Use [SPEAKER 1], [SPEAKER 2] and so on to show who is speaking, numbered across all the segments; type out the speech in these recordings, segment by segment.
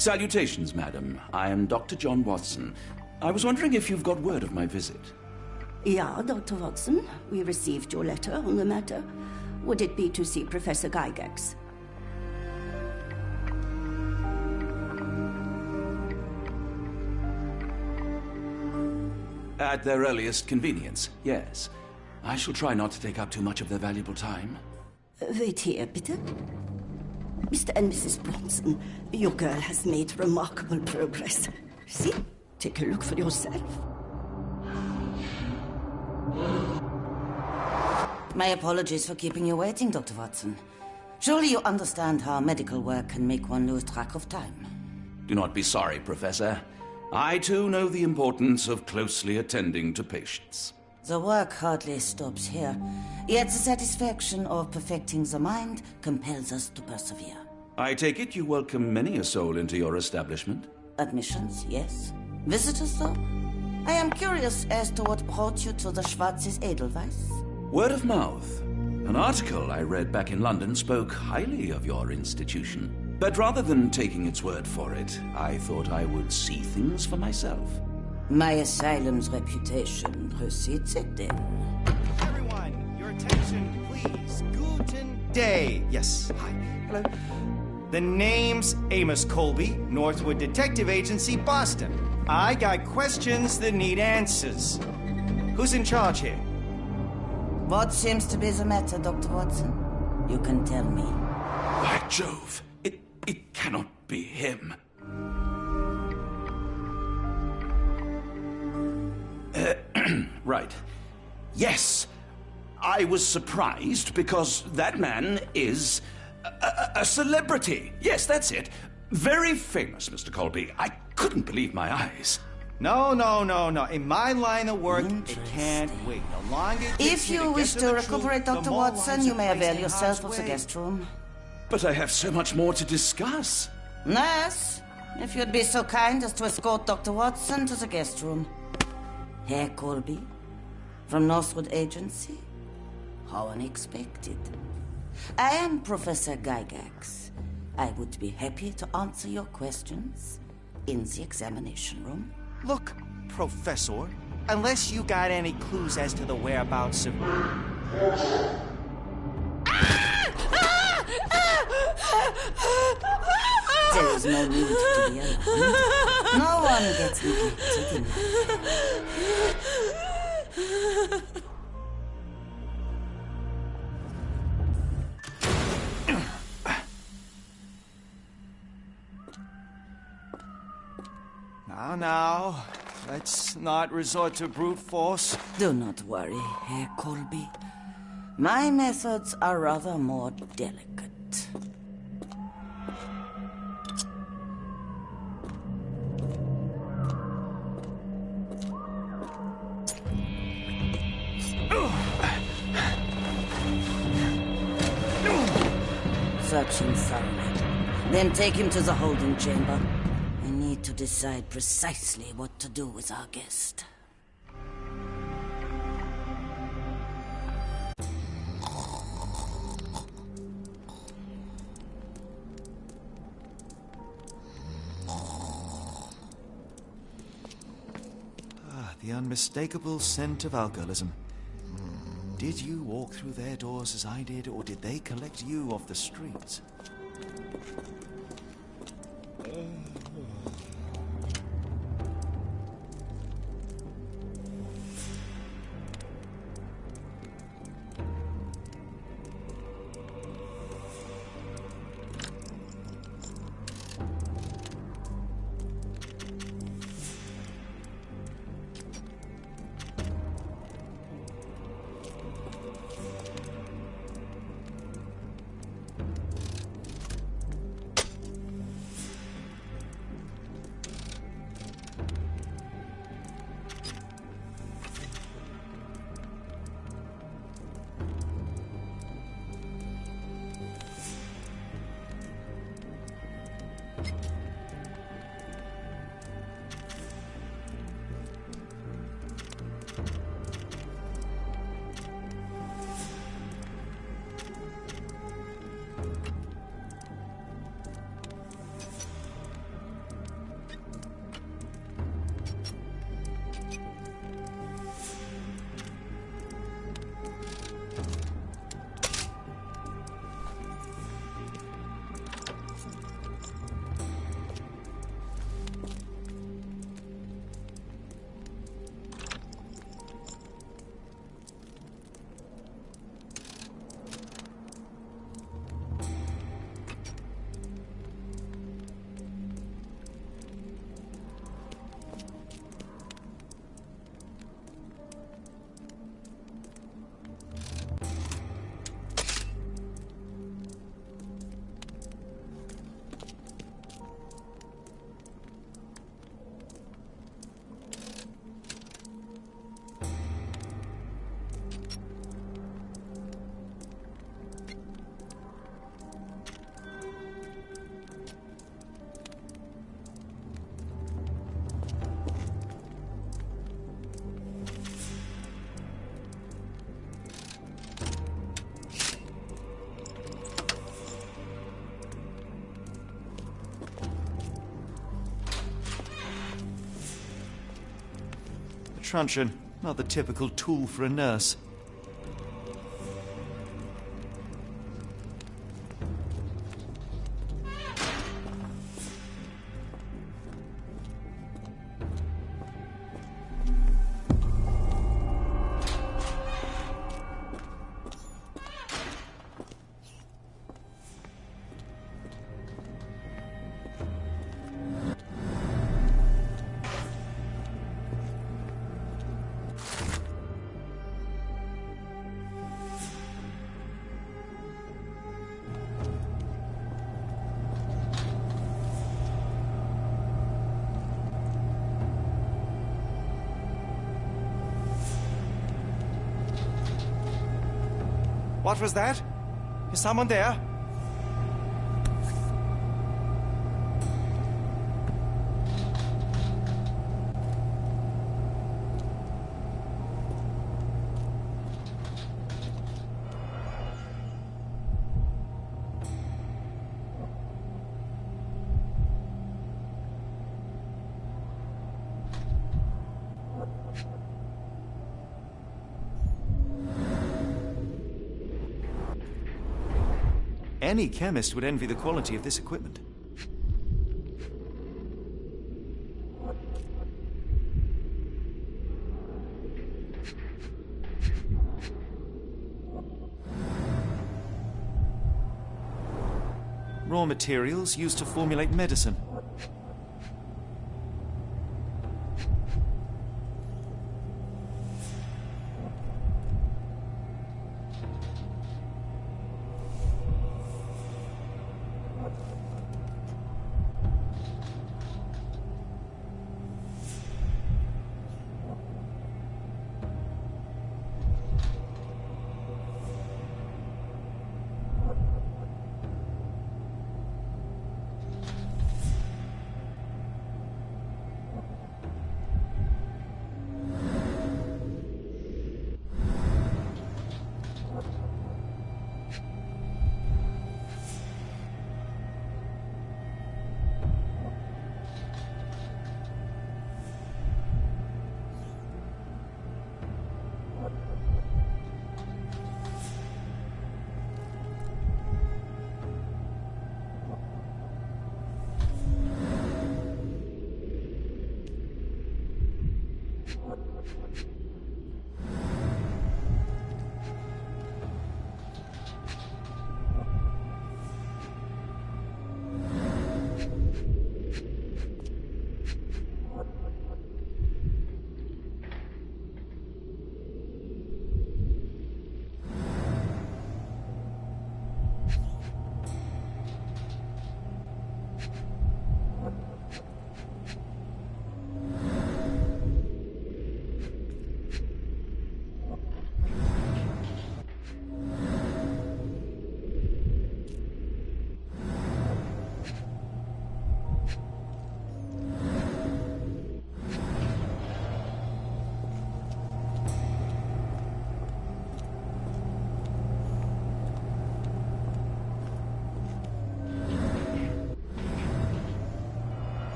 [SPEAKER 1] Salutations, madam. I am Dr. John Watson. I was wondering if you've got word of my visit.
[SPEAKER 2] Yeah, Dr. Watson. We received your letter on the matter. Would it be to see Professor Gygax?
[SPEAKER 1] At their earliest convenience, yes. I shall try not to take up too much of their valuable time.
[SPEAKER 2] Wait here, bitte. Mr. and Mrs. Bronson, your girl has made remarkable progress. See? Take a look for yourself.
[SPEAKER 3] My apologies for keeping you waiting, Dr. Watson. Surely you understand how medical work can make one lose track of time.
[SPEAKER 1] Do not be sorry, Professor. I too know the importance of closely attending to patients.
[SPEAKER 3] The work hardly stops here, yet the satisfaction of perfecting the mind compels us to persevere.
[SPEAKER 1] I take it you welcome many a soul into your establishment?
[SPEAKER 3] Admissions, yes. Visitors, though? I am curious as to what brought you to the Schwarzes Edelweiss.
[SPEAKER 1] Word of mouth. An article I read back in London spoke highly of your institution. But rather than taking its word for it, I thought I would see things for myself.
[SPEAKER 3] My asylum's reputation precedes it, then.
[SPEAKER 4] Everyone, your attention, please. Guten Day. Yes, hi. Hello. The name's Amos Colby, Northwood Detective Agency, Boston. I got questions that need answers. Who's in charge here?
[SPEAKER 3] What seems to be the matter, Dr. Watson? You can tell me.
[SPEAKER 1] By Jove, it cannot be him. Right. Yes. I was surprised because that man is a celebrity. Yes, that's it. Very famous, Mr. Colby. I couldn't believe my eyes.
[SPEAKER 4] No. In my line of work, it can't wait. The longer it takes
[SPEAKER 3] If
[SPEAKER 4] me
[SPEAKER 3] you
[SPEAKER 4] to
[SPEAKER 3] wish
[SPEAKER 4] get
[SPEAKER 3] to
[SPEAKER 4] the
[SPEAKER 3] recuperate,
[SPEAKER 4] truth,
[SPEAKER 3] Dr.
[SPEAKER 4] the more
[SPEAKER 3] Watson,
[SPEAKER 4] lines
[SPEAKER 3] you
[SPEAKER 4] are
[SPEAKER 3] may
[SPEAKER 4] placed
[SPEAKER 3] avail
[SPEAKER 4] in
[SPEAKER 3] yourself
[SPEAKER 4] harm's
[SPEAKER 3] of the
[SPEAKER 4] way.
[SPEAKER 3] guest room.
[SPEAKER 1] But I have so much more to discuss.
[SPEAKER 3] Nurse, if you'd be so kind as to escort Dr. Watson to the guest room. Herr Colby, from Northwood Agency? How unexpected. I am Professor Gygax. I would be happy to answer your questions in the examination room.
[SPEAKER 4] Look, Professor, unless you got any clues as to the whereabouts of...
[SPEAKER 3] There is no need to be alarmed. No one gets neglected in
[SPEAKER 4] Now, let's not resort to brute force.
[SPEAKER 3] Do not worry, Herr Colby. My methods are rather more delicate. Search him thoroughly. Then take him to the holding chamber. I need to decide precisely what to do with our guest.
[SPEAKER 4] The unmistakable scent of alcoholism. Did you walk through their doors as I did, or did they collect you off the streets? truncheon, not the typical tool for a nurse. What was that? Is someone there? Any chemist would envy the quality of this equipment. Raw materials used to formulate medicine.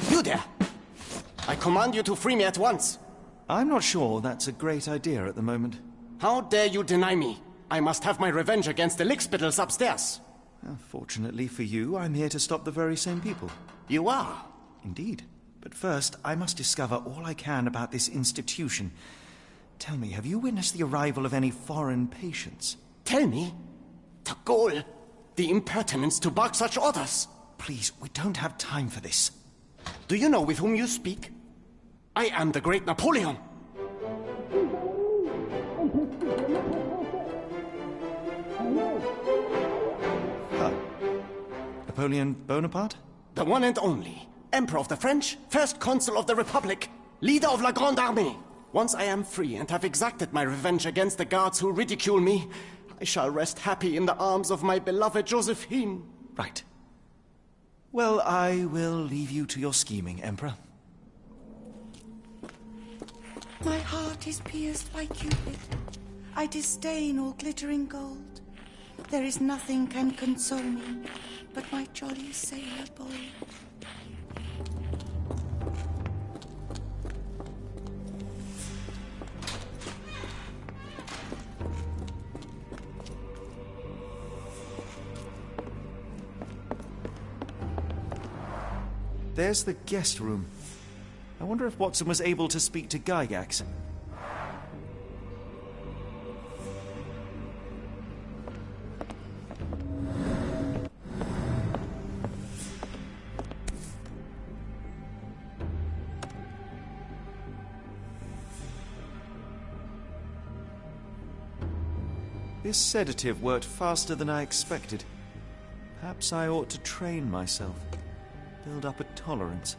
[SPEAKER 5] You there! I command you to free me at once.
[SPEAKER 4] I'm not sure that's a great idea at the moment.
[SPEAKER 5] How dare you deny me? I must have my revenge against the lickspittles upstairs.
[SPEAKER 4] Fortunately for you, I'm here to stop the very same people.
[SPEAKER 5] You are?
[SPEAKER 4] Indeed. But first, I must discover all I can about this institution. Tell me, have you witnessed the arrival of any foreign patients?
[SPEAKER 5] Tell me? The gall! The impertinence to bark such orders!
[SPEAKER 4] Please, we don't have time for this.
[SPEAKER 5] Do you know with whom you speak? I am the great Napoleon.
[SPEAKER 4] Napoleon Bonaparte?
[SPEAKER 5] The one and only. Emperor of the French, first consul of the Republic, leader of La Grande Armée. Once I am free and have exacted my revenge against the guards who ridicule me, I shall rest happy in the arms of my beloved Josephine.
[SPEAKER 4] Right. Well, I will leave you to your scheming, Emperor.
[SPEAKER 6] My heart is pierced by Cupid. I disdain all glittering gold. There is nothing can console me but my jolly sailor boy.
[SPEAKER 4] There's the guest room. I wonder if Watson was able to speak to Gygax. This sedative worked faster than I expected. Perhaps I ought to train myself. Build up a tolerance.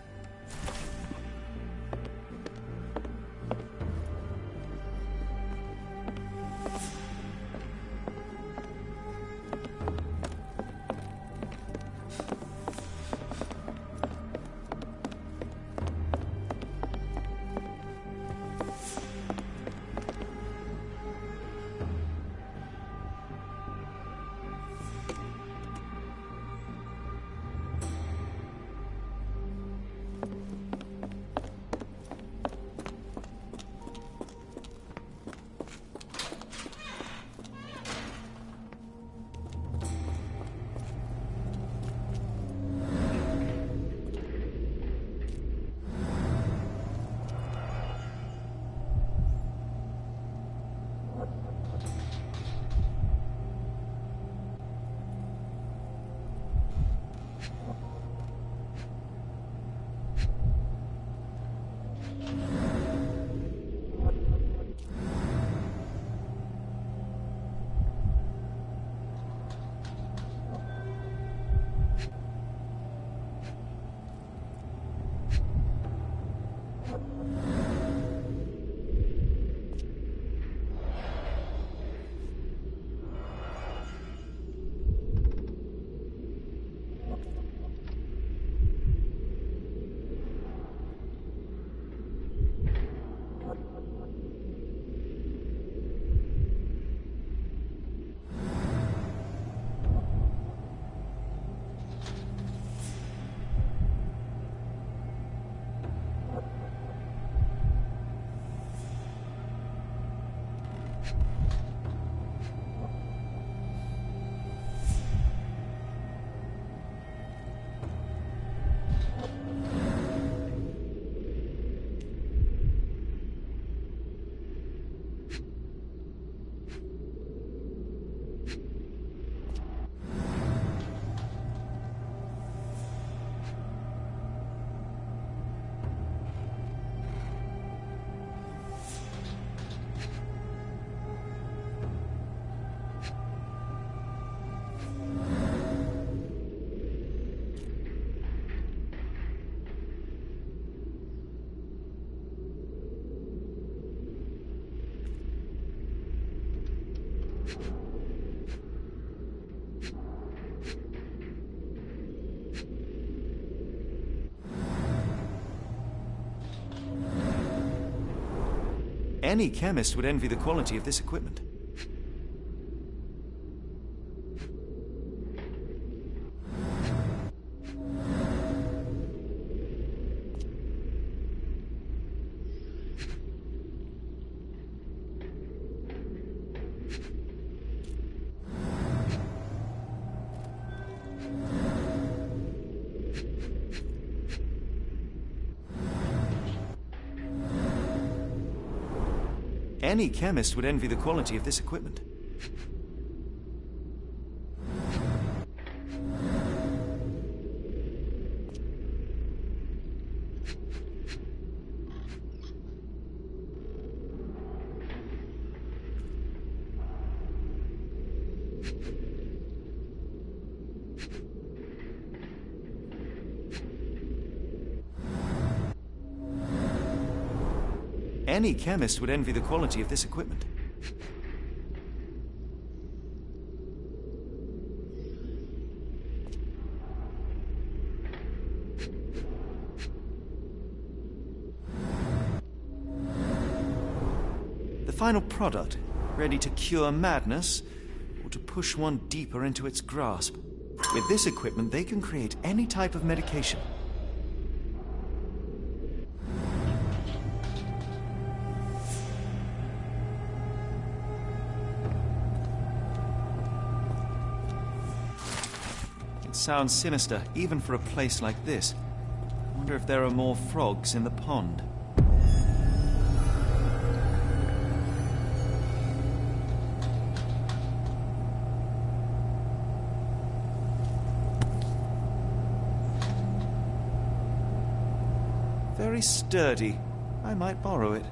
[SPEAKER 4] Any chemist would envy the quality of this equipment. Any chemist would envy the quality of this equipment. Any chemist would envy the quality of this equipment. The final product, ready to cure madness or to push one deeper into its grasp. With this equipment, they can create any type of medication. It sounds sinister, even for a place like this. I wonder if there are more frogs in the pond. Very sturdy. I might borrow it.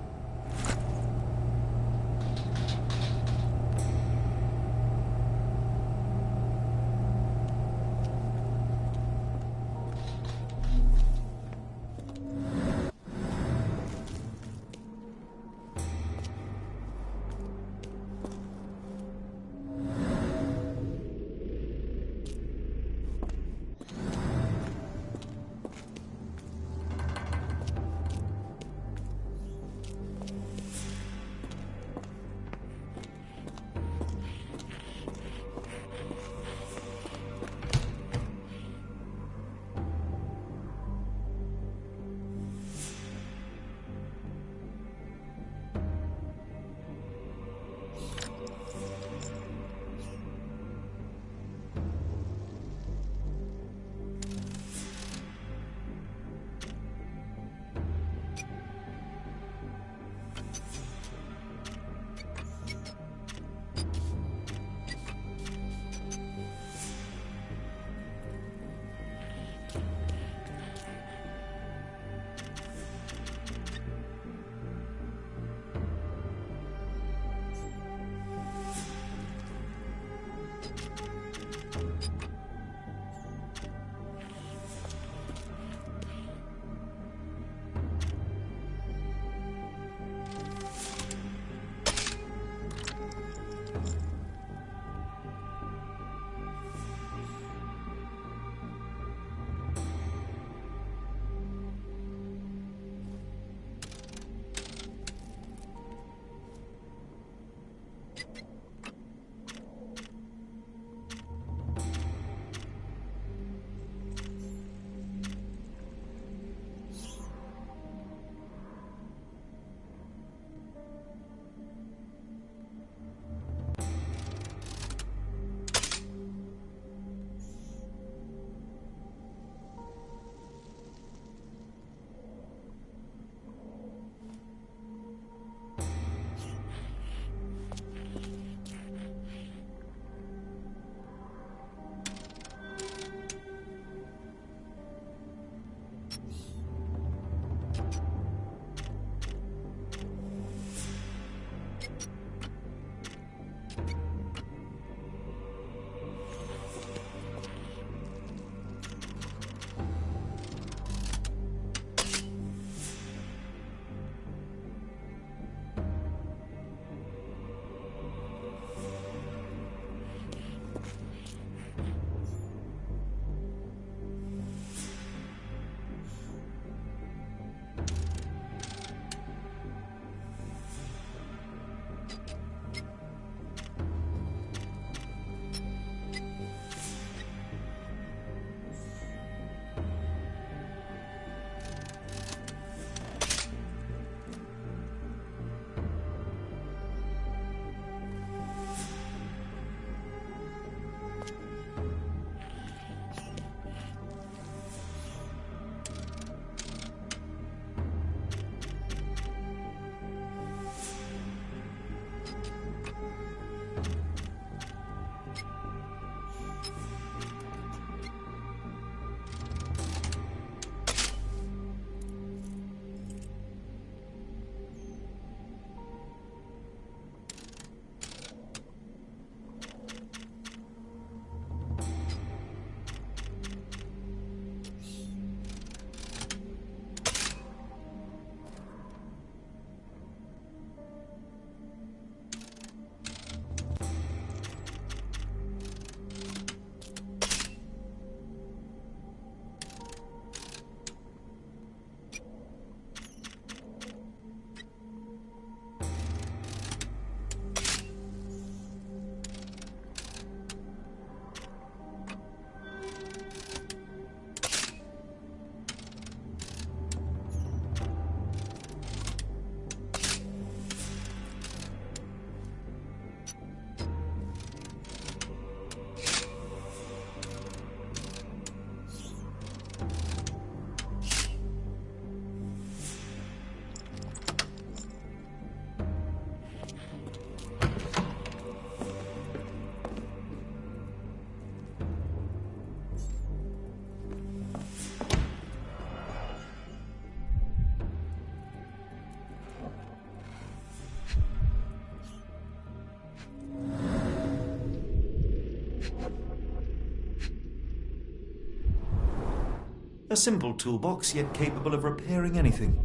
[SPEAKER 4] A simple toolbox, yet capable of repairing anything.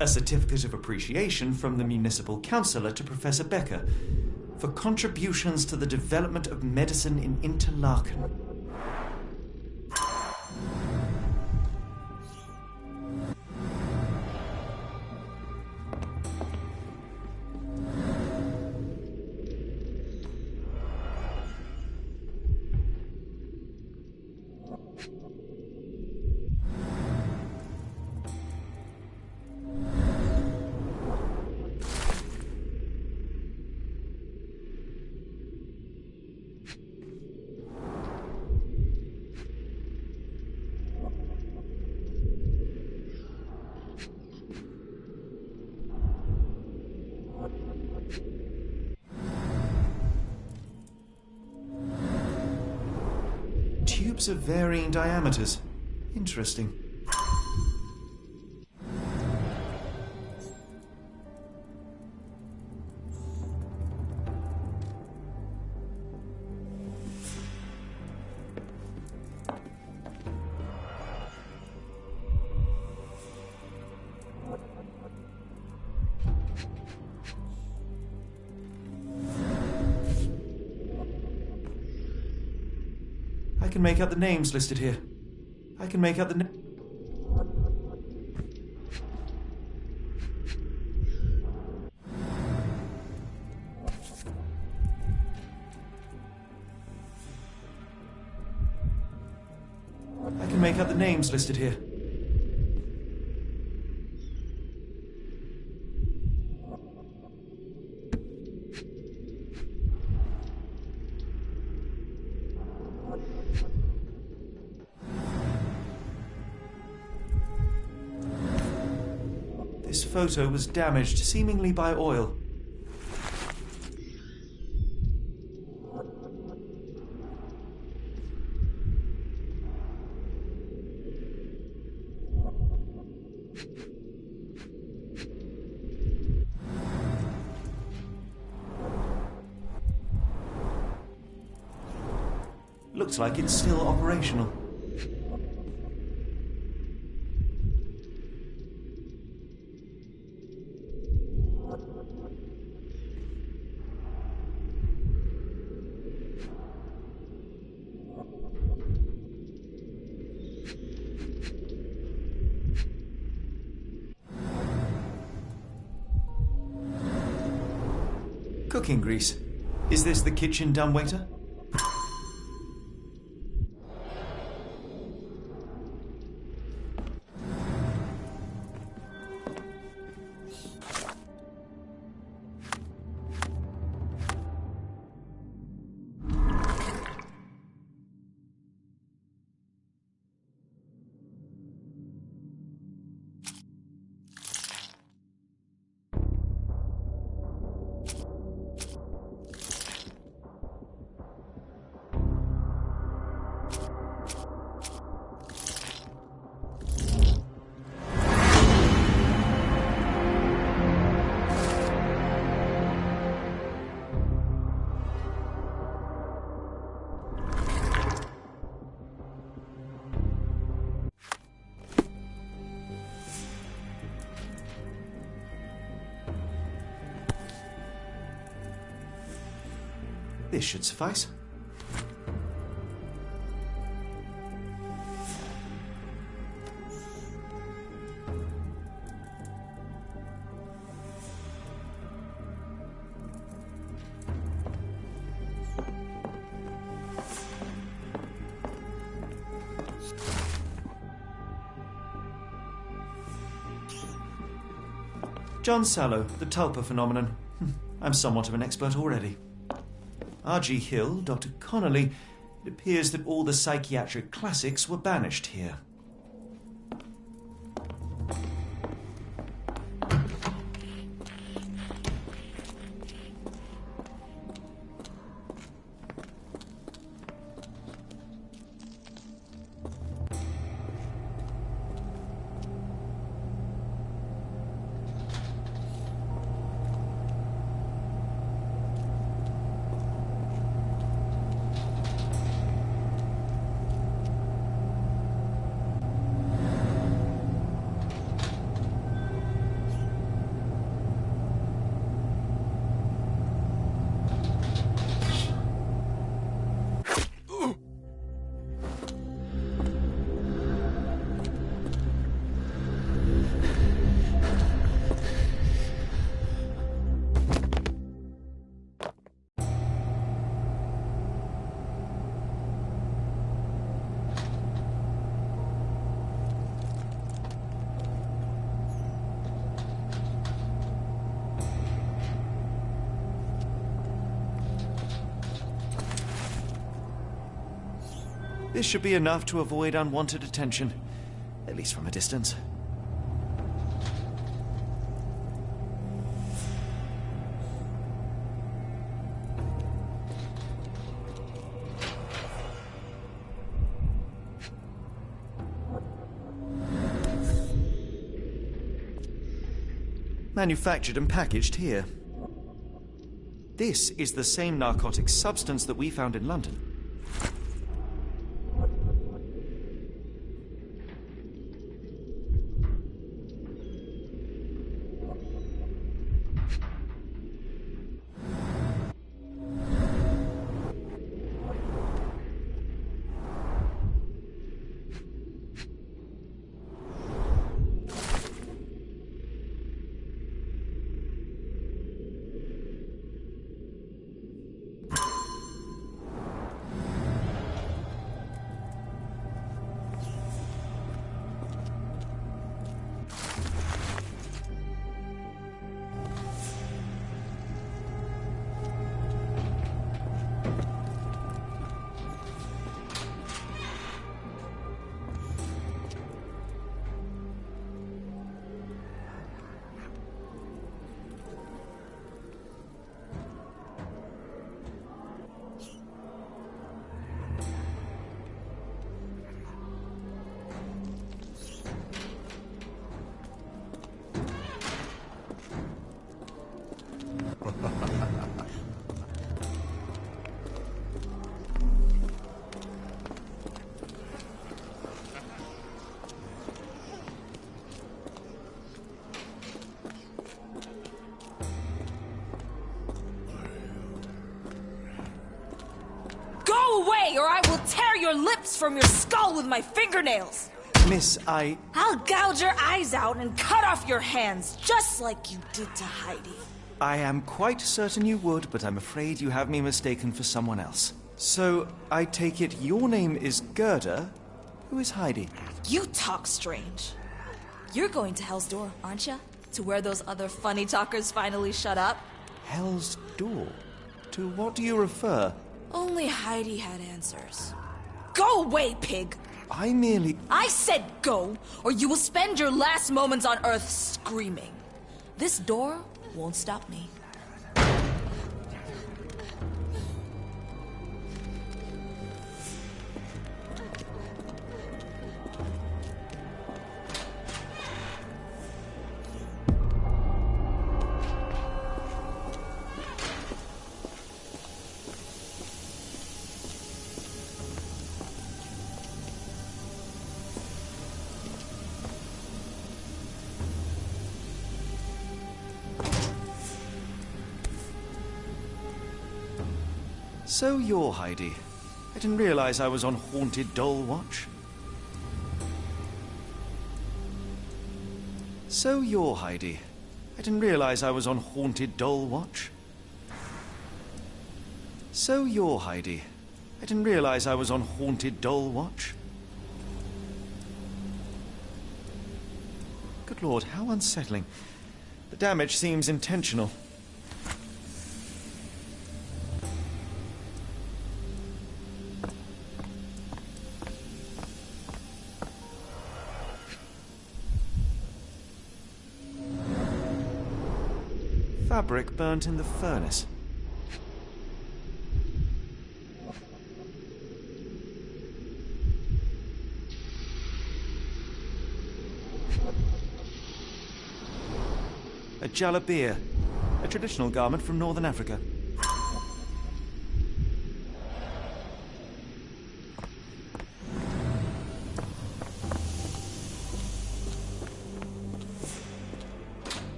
[SPEAKER 4] A certificate of appreciation from the municipal councillor to Professor Becker for contributions to the development of medicine in Interlaken. Tubes of varying diameters. Interesting. I can make out the names listed here. I can make out the I can make out the names listed here. This photo was damaged, seemingly by oil. Looks like it's still operational. Cooking grease. Is this the kitchen dumbwaiter? This should suffice. John Sallow, the tulpa phenomenon. I'm somewhat of an expert already. R.G. Hill, Dr. Connolly. It appears that all the psychiatric classics were banished here. This should be enough to avoid unwanted attention, at least from a distance. Manufactured and packaged here. This is the same narcotic substance that we found in London.
[SPEAKER 7] Or I will tear your lips from your skull with my fingernails!
[SPEAKER 4] Miss,
[SPEAKER 7] I'll gouge your eyes out and cut off your hands, just like you did to Heidi.
[SPEAKER 4] I am quite certain you would, but I'm afraid you have me mistaken for someone else. So, I take it your name is Gerda? Who is Heidi?
[SPEAKER 7] You talk strange. You're going to Hell's Door, aren't you? To where those other funny talkers finally shut up?
[SPEAKER 4] Hell's Door? To what do you refer?
[SPEAKER 7] Only Heidi had answers. Go away, pig!
[SPEAKER 4] I
[SPEAKER 7] said go, or you will spend your last moments on Earth screaming. This door won't stop me.
[SPEAKER 4] So you're Heidi. I didn't realize I was on Haunted Doll Watch. So you're Heidi. I didn't realize I was on Haunted Doll Watch. So you're Heidi. I didn't realize I was on Haunted Doll Watch. Good Lord, how unsettling. The damage seems intentional. Fabric burnt in the furnace. A jalabia, a traditional garment from northern Africa.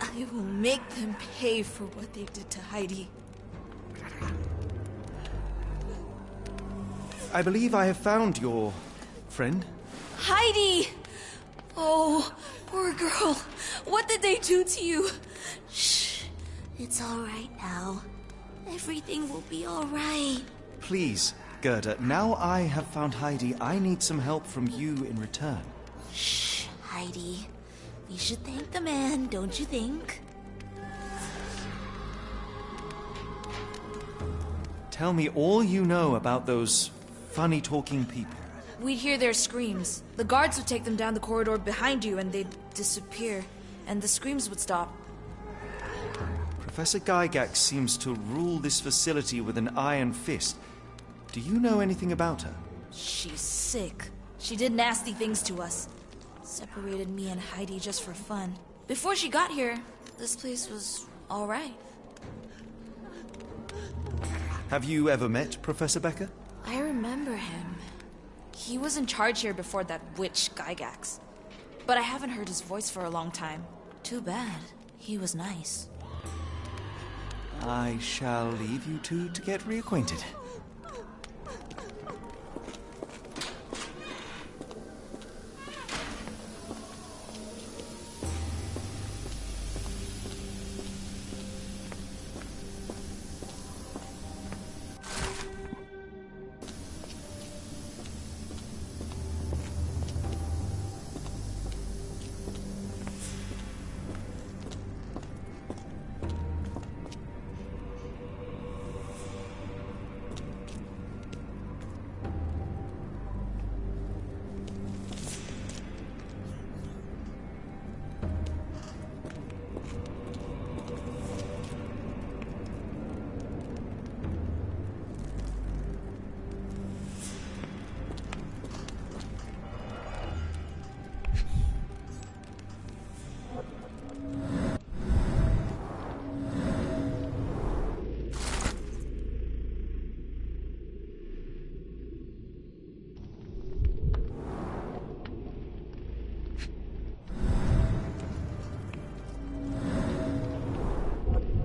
[SPEAKER 7] I will make them pay for what they did to Heidi.
[SPEAKER 4] I believe I have found your friend.
[SPEAKER 7] Heidi! Oh, poor girl. What did they do to you?
[SPEAKER 8] Shh. It's all right now. Everything will be all right.
[SPEAKER 4] Please, Gerda, now I have found Heidi, I need some help from you in return.
[SPEAKER 8] Shh, Heidi. We should thank the man, don't you think?
[SPEAKER 4] Tell me all you know about those funny-talking people.
[SPEAKER 7] We'd hear their screams. The guards would take them down the corridor behind you and they'd disappear. And the screams would stop.
[SPEAKER 4] Professor Gygax seems to rule this facility with an iron fist. Do you know anything about her?
[SPEAKER 7] She's sick. She did nasty things to us. Separated me and Heidi just for fun. Before she got here, this place was all right.
[SPEAKER 4] Have you ever met Professor Becker?
[SPEAKER 7] I remember him. He was in charge here before that witch Gygax. But I haven't heard his voice for a long time. Too bad. He was nice.
[SPEAKER 4] I shall leave you two to get reacquainted.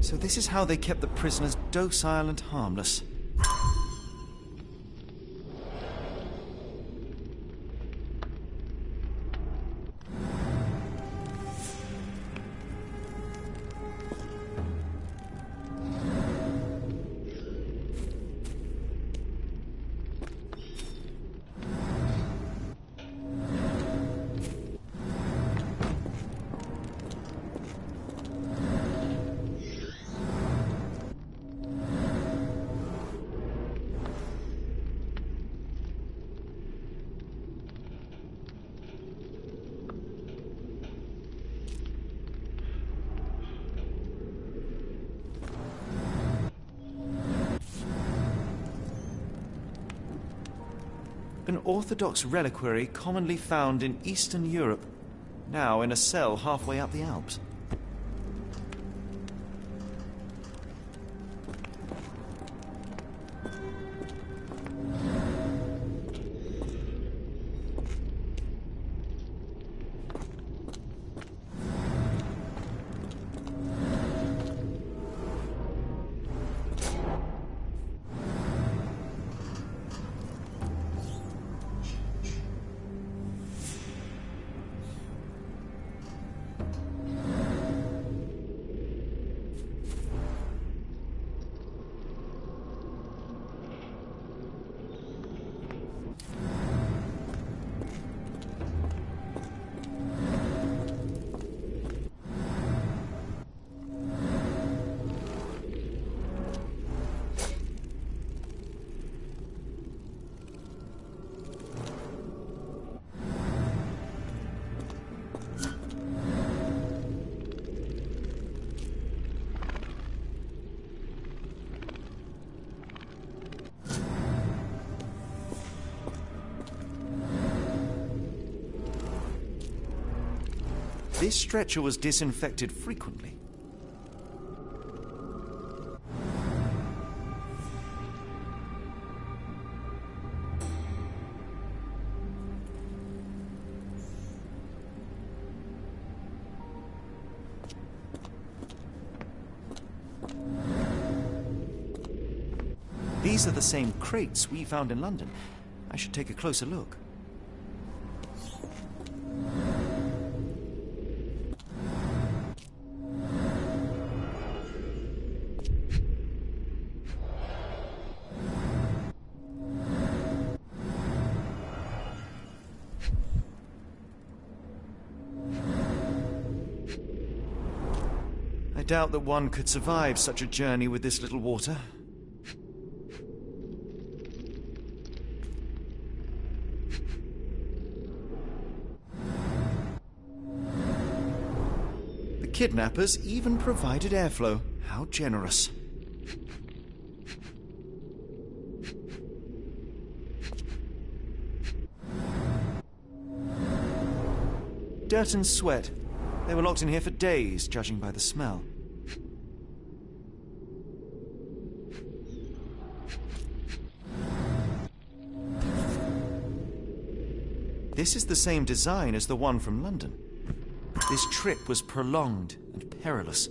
[SPEAKER 4] So this is how they kept the prisoners docile and harmless. An Orthodox reliquary commonly found in Eastern Europe, now in a cell halfway up the Alps. This stretcher was disinfected frequently. These are the same crates we found in London. I should take a closer look. I doubt that one could survive such a journey with this little water. kidnappers even provided airflow. How generous. Dirt and sweat. They were locked in here for days, judging by the smell. This is the same design as the one from London. This trip was prolonged and perilous.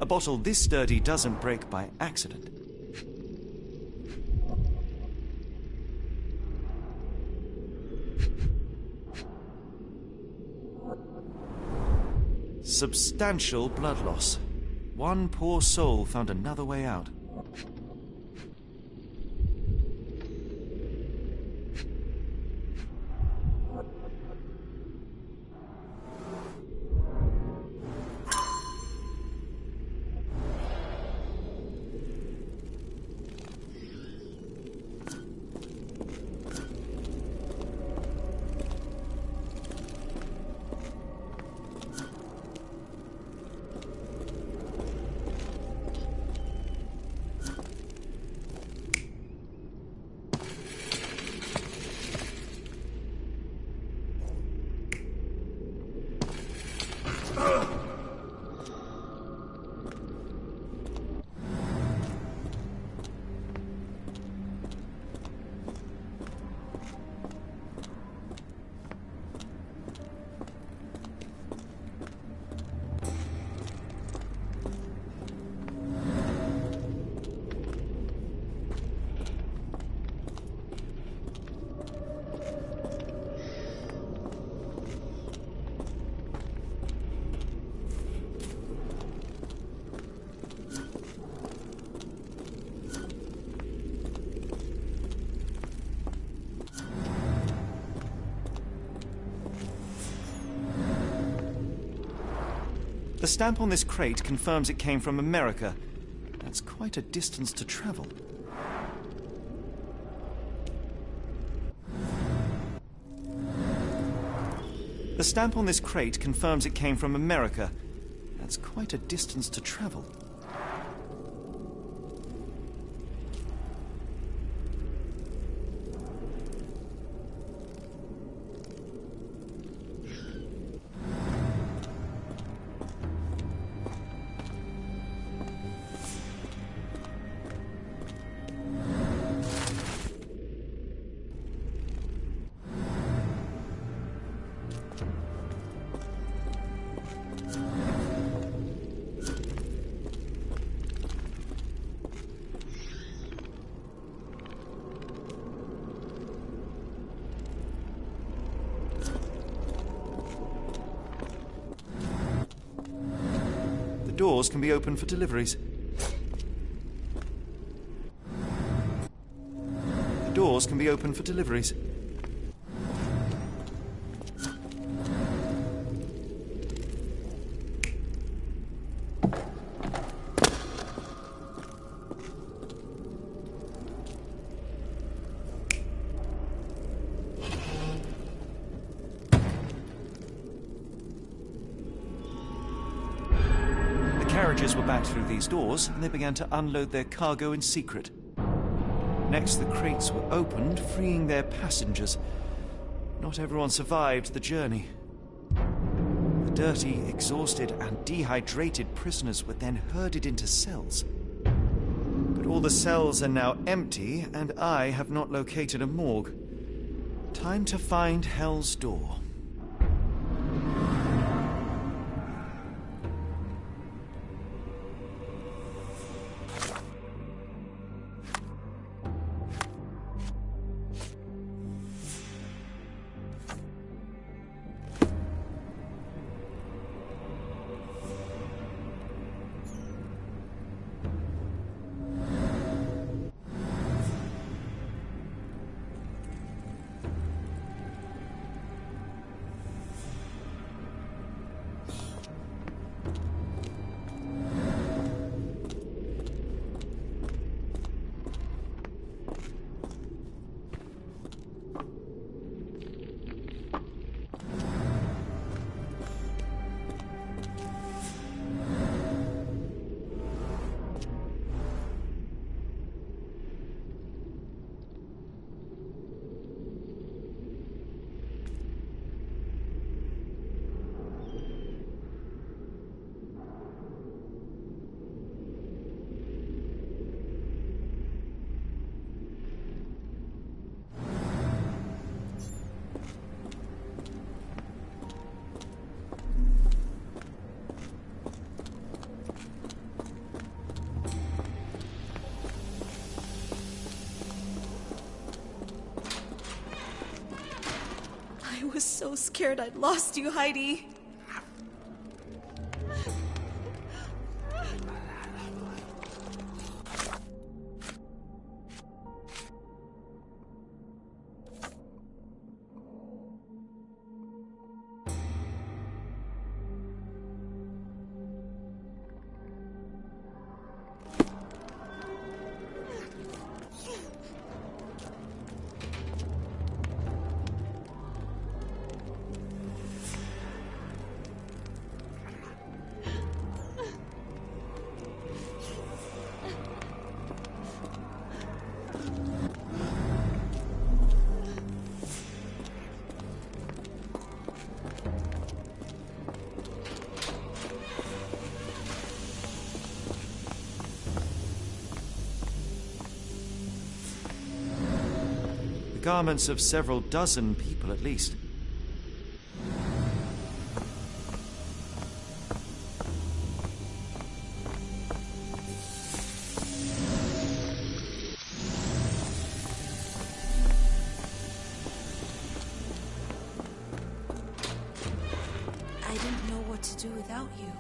[SPEAKER 4] A bottle this sturdy doesn't break by accident. Substantial blood loss. One poor soul found another way out. The stamp on this crate confirms it came from America. That's quite a distance to travel. The stamp on this crate confirms it came from America. That's quite a distance to travel. doors can be opened for deliveries. The doors can be opened for deliveries. Carriages were backed through these doors, and they began to unload their cargo in secret. Next, the crates were opened, freeing their passengers. Not everyone survived the journey. The dirty, exhausted, and dehydrated prisoners were then herded into cells. But all the cells are now empty, and I have not located a morgue. Time to find Hell's Door.
[SPEAKER 7] I was so scared I'd lost you, Heidi.
[SPEAKER 4] Garments of several dozen people at least.
[SPEAKER 7] I didn't know what to do without you.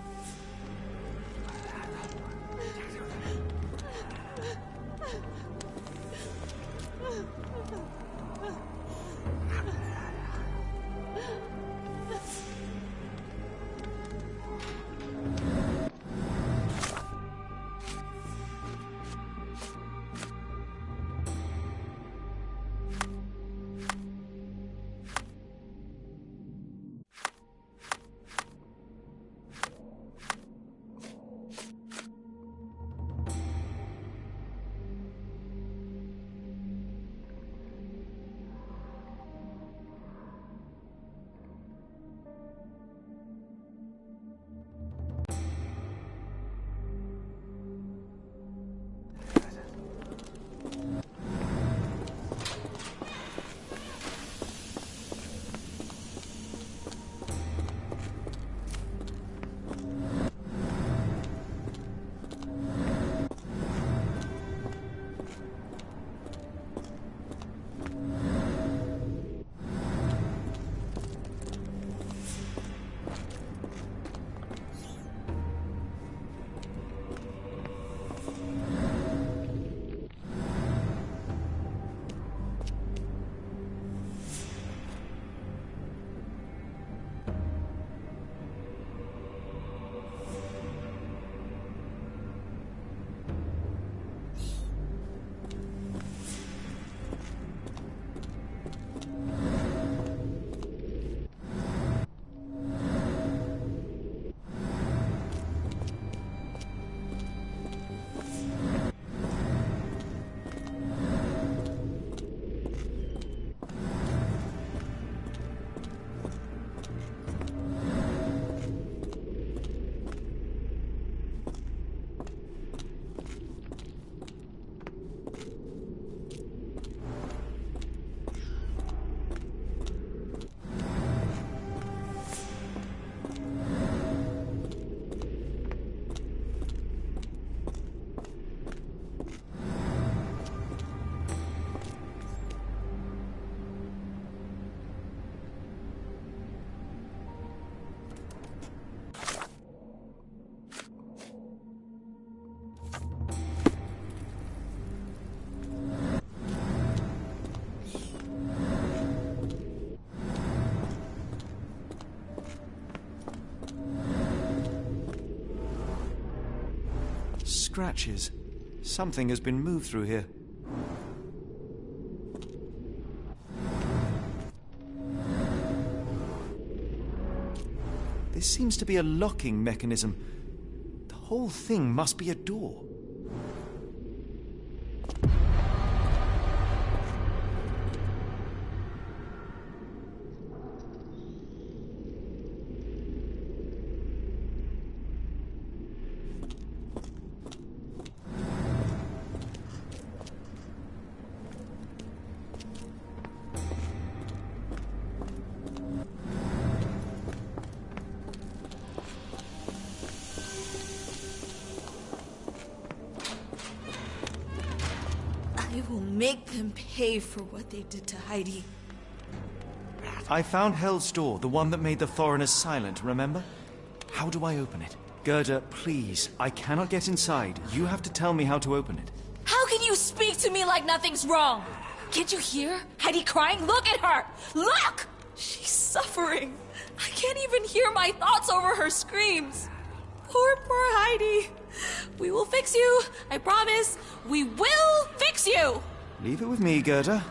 [SPEAKER 4] scratches. Something has been moved through here. This seems to be a locking mechanism. The whole thing must be a door.
[SPEAKER 7] I will make them pay for what they did to Heidi.
[SPEAKER 4] I found Hell's door, the one that made the foreigners silent, remember? How do I open it? Gerda, please, I cannot get inside. You have to tell me how to open it.
[SPEAKER 7] How can you speak to me like nothing's wrong? Can't you hear Heidi crying? Look at her! Look! She's suffering. I can't even hear my thoughts over her screams. Poor Heidi. We will fix you. I promise. We will fix you.
[SPEAKER 4] Leave it with me, Gerda.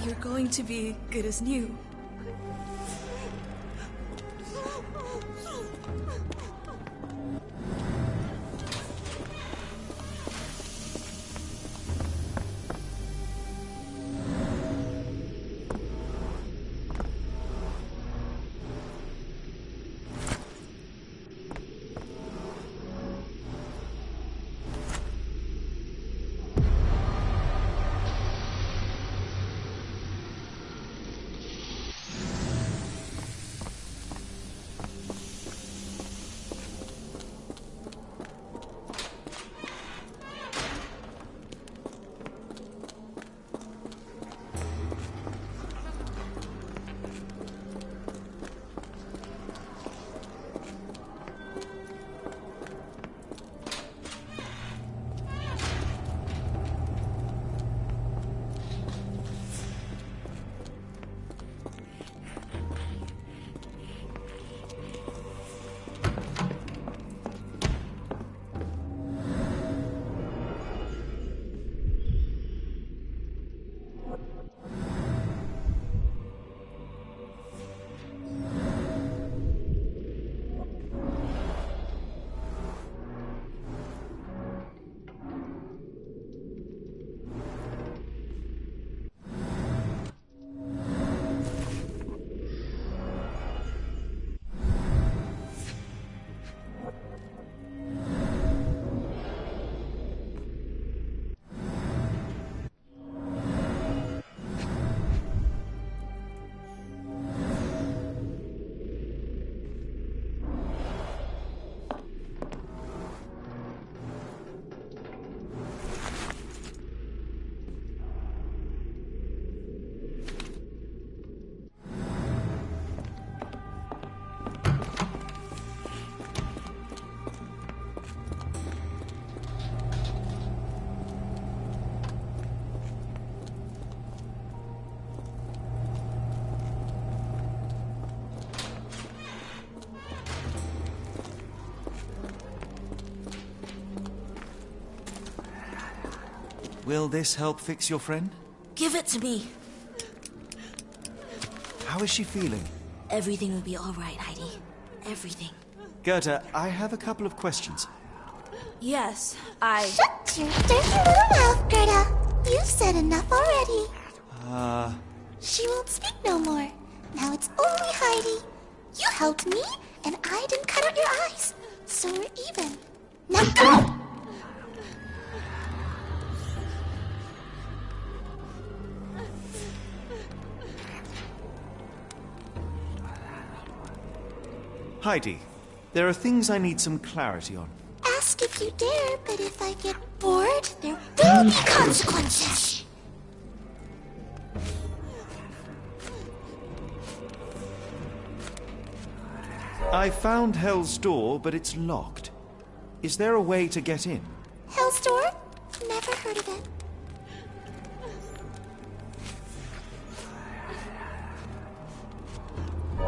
[SPEAKER 7] You're going to be good as new.
[SPEAKER 4] Will this help fix your friend?
[SPEAKER 8] Give it to me.
[SPEAKER 4] How is she feeling?
[SPEAKER 8] Everything will be all right, Heidi. Everything.
[SPEAKER 4] Gerda, I have a couple of questions.
[SPEAKER 7] Yes,
[SPEAKER 9] Shut your dirty little mouth, Gerda. You've said enough already. She won't speak no more. Now it's only Heidi. You helped me, and I didn't cut out your eyes. So we're even. Now go!
[SPEAKER 4] Heidi, there are things I need some clarity on.
[SPEAKER 9] Ask if you dare, but if I get bored, there will be consequences.
[SPEAKER 4] I found Hell's door, but it's locked. Is there a way to get in?
[SPEAKER 9] Hell's Door? Never heard of it.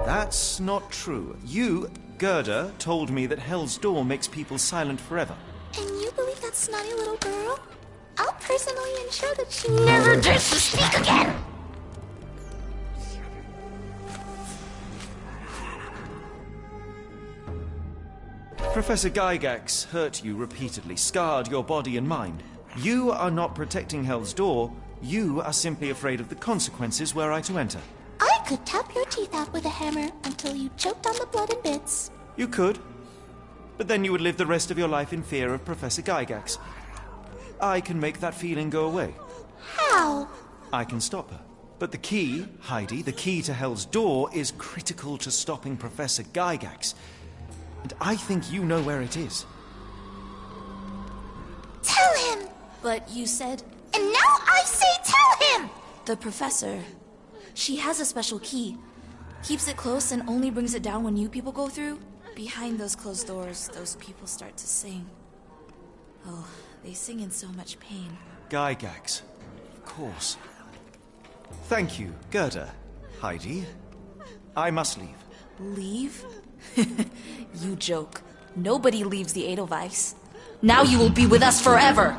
[SPEAKER 4] That's not true. You, Gerda, told me that Hell's Door makes people silent forever.
[SPEAKER 9] And you believe that snotty little girl? I'll personally ensure that she never dares to speak again!
[SPEAKER 4] Professor Gygax hurt you repeatedly, scarred your body and mind. You are not protecting Hell's Door. You are simply afraid of the consequences were I to enter.
[SPEAKER 9] I could tap your teeth out with a hammer until you choked on the blood in bits.
[SPEAKER 4] You could. But then you would live the rest of your life in fear of Professor Gygax. I can make that feeling go away.
[SPEAKER 9] How?
[SPEAKER 4] I can stop her. But the key, Heidi, the key to Hell's Door is critical to stopping Professor Gygax. And I think you know where it is.
[SPEAKER 9] Tell him!
[SPEAKER 8] But you said...
[SPEAKER 9] And now I say tell him!
[SPEAKER 8] The professor. She has a special key. Keeps it close and only brings it down when you people go through. Behind those closed doors, those people start to sing. Oh, they sing in so much pain.
[SPEAKER 4] Gygax. Of course. Thank you, Gerda. Heidi. I must leave.
[SPEAKER 8] Leave? You joke. Nobody leaves the edelweiss. Now you will be with us forever!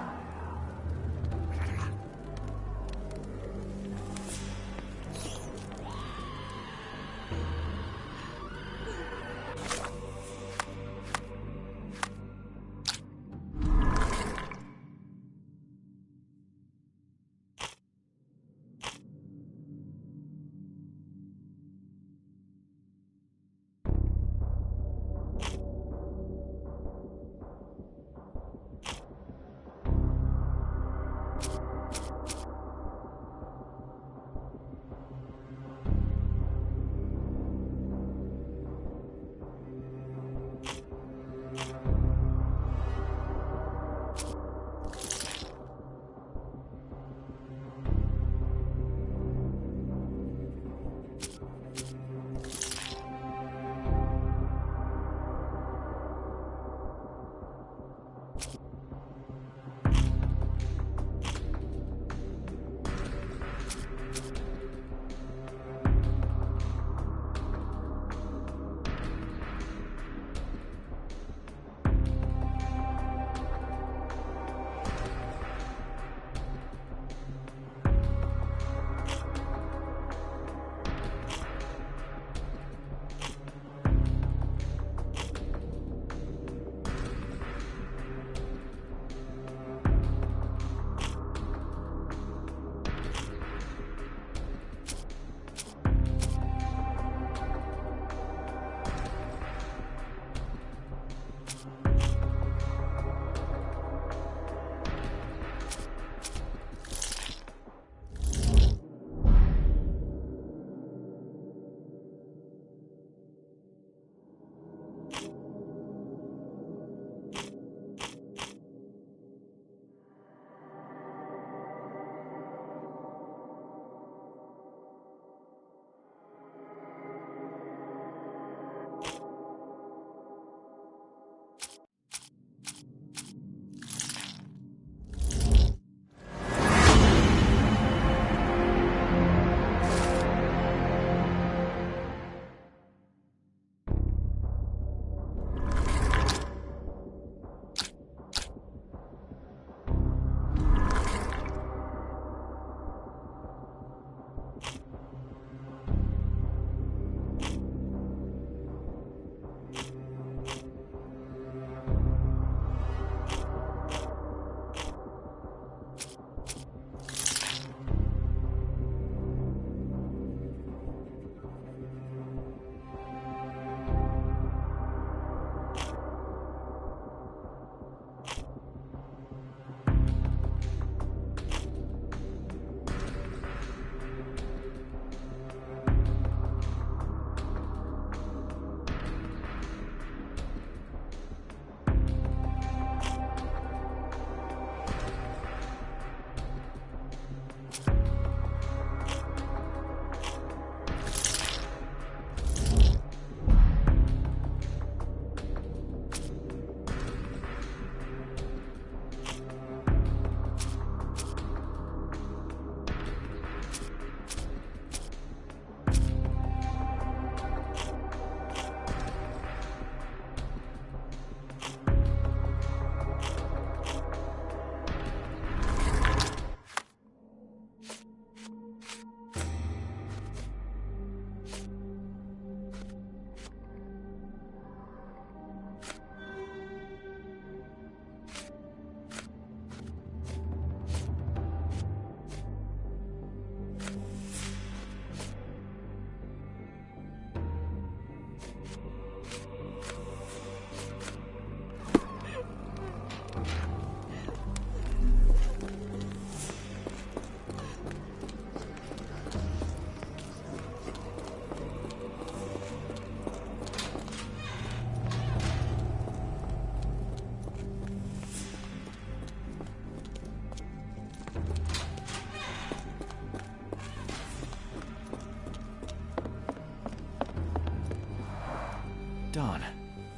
[SPEAKER 4] Darn.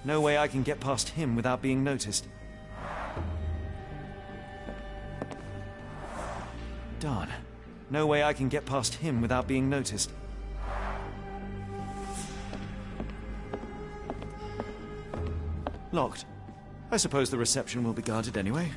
[SPEAKER 4] No way I can get past him without being noticed. Darn. No way I can get past him without being noticed. Locked. I suppose the reception will be guarded anyway.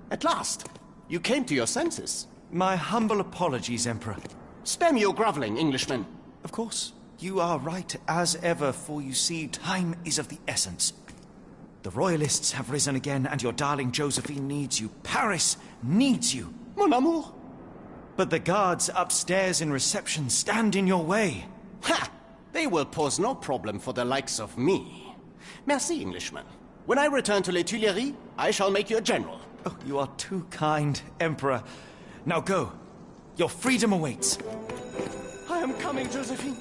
[SPEAKER 5] At last! You came to your senses.
[SPEAKER 4] My humble apologies, Emperor.
[SPEAKER 5] Spare me your groveling, Englishman.
[SPEAKER 4] Of course. You are right as ever, for you see, time is of the essence. The Royalists have risen again, and your darling Josephine needs you. Paris needs you.
[SPEAKER 5] Mon amour!
[SPEAKER 4] But the guards upstairs in reception stand in your way.
[SPEAKER 5] Ha! They will pose no problem for the likes of me. Merci, Englishman. When I return to Les Tuileries, I shall make you a general.
[SPEAKER 4] Oh, you are too kind, Emperor. Now go. Your freedom awaits.
[SPEAKER 5] I am coming, Josephine.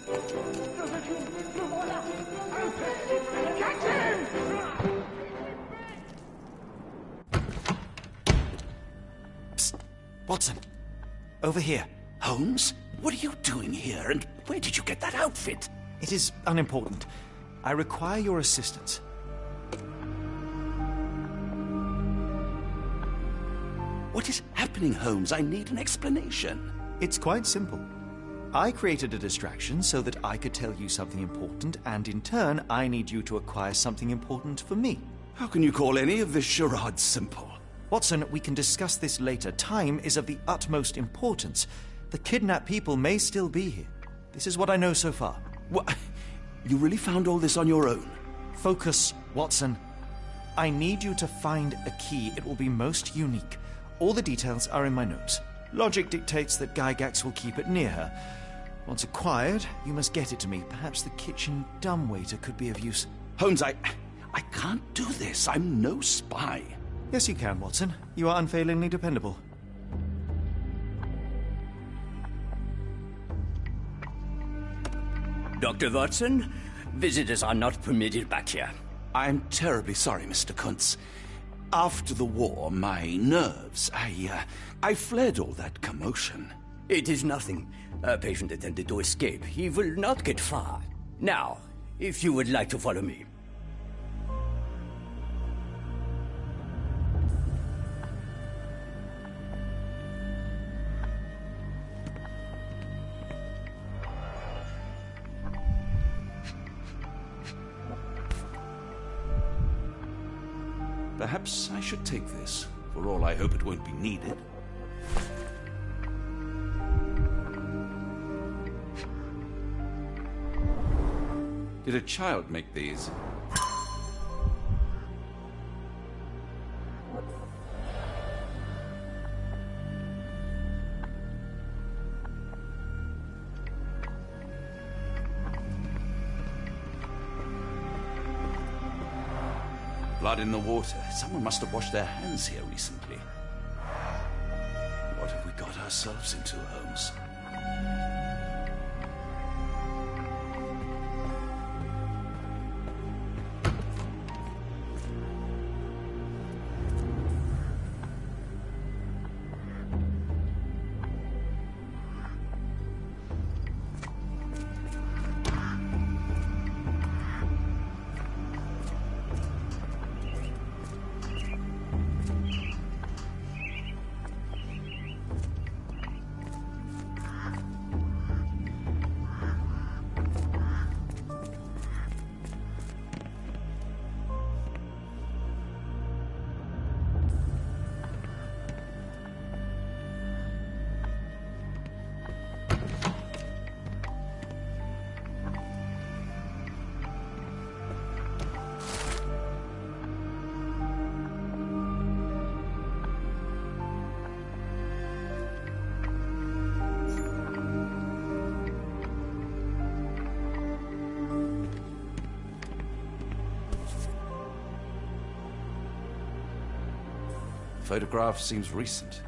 [SPEAKER 5] Catch him!
[SPEAKER 4] Psst. Watson. Over here.
[SPEAKER 1] Holmes? What are you doing here, and where did you get that outfit?
[SPEAKER 4] It is unimportant. I require your assistance.
[SPEAKER 1] What is happening, Holmes? I need an explanation.
[SPEAKER 4] It's quite simple. I created a distraction so that I could tell you something important, and in turn, I need you to acquire something important for me.
[SPEAKER 1] How can you call any of this charade simple?
[SPEAKER 4] Watson, we can discuss this later. Time is of the utmost importance. The kidnapped people may still be here. This is what I know so far.
[SPEAKER 1] What? You really found all this on your own?
[SPEAKER 4] Focus, Watson. I need you to find a key. It will be most unique. All the details are in my notes. Logic dictates that Gygax will keep it near her. Once acquired, you must get it to me. Perhaps the kitchen dumbwaiter could be of use.
[SPEAKER 1] Holmes, I can't do this. I'm no spy.
[SPEAKER 4] Yes, you can, Watson. You are unfailingly dependable.
[SPEAKER 10] Dr. Watson, visitors are not permitted back here.
[SPEAKER 1] I'm terribly sorry, Mr. Kuntz. After the war, my nerves, I fled all that commotion.
[SPEAKER 10] It is nothing. A patient attempted to escape. He will not get far. Now, if you would like to follow me.
[SPEAKER 1] Perhaps I should take this. For all I hope it won't be needed. Did a child make these? Blood in the water. Someone must have washed their hands here recently. What have we got ourselves into, Holmes? Photograph seems recent.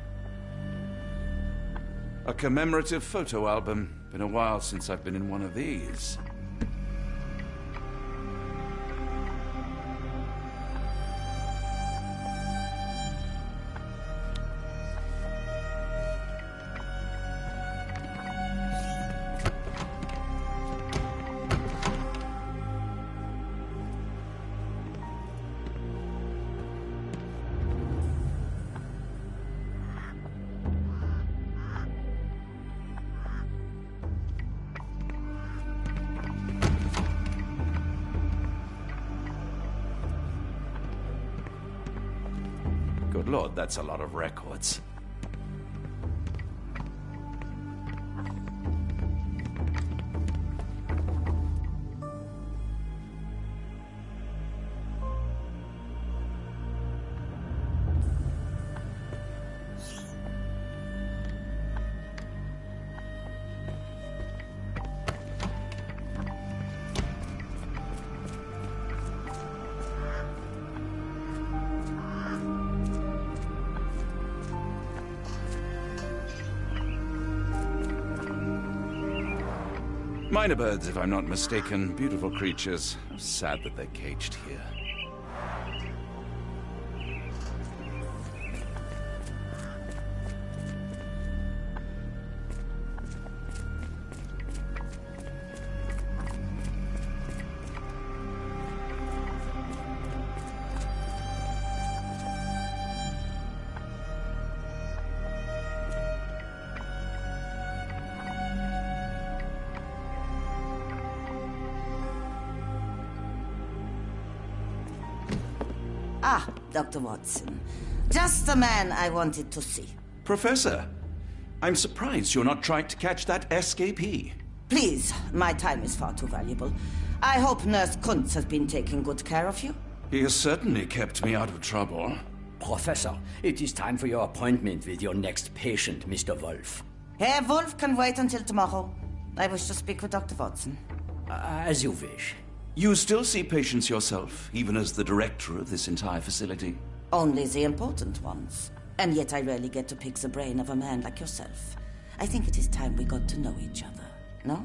[SPEAKER 1] A commemorative photo album. Been a while since I've been in one of these. Good Lord, that's a lot of records. Minor birds, if I'm not mistaken. Beautiful creatures. How sad that they're caged here.
[SPEAKER 3] Ah, Dr. Watson. Just the man I wanted to see.
[SPEAKER 1] Professor, I'm surprised you're not trying to catch that escapee.
[SPEAKER 3] Please, my time is far too valuable. I hope Nurse Kuntz has been taking good care of you.
[SPEAKER 1] He has certainly kept me out of trouble.
[SPEAKER 10] Professor, it is time for your appointment with your next patient, Mr. Wolf.
[SPEAKER 3] Herr Wolf can wait until tomorrow. I wish to speak with Dr. Watson.
[SPEAKER 10] As you wish.
[SPEAKER 1] You still see patients yourself, even as the director of this entire facility?
[SPEAKER 3] Only the important ones. And yet I rarely get to pick the brain of a man like yourself. I think it is time we got to know each other, no?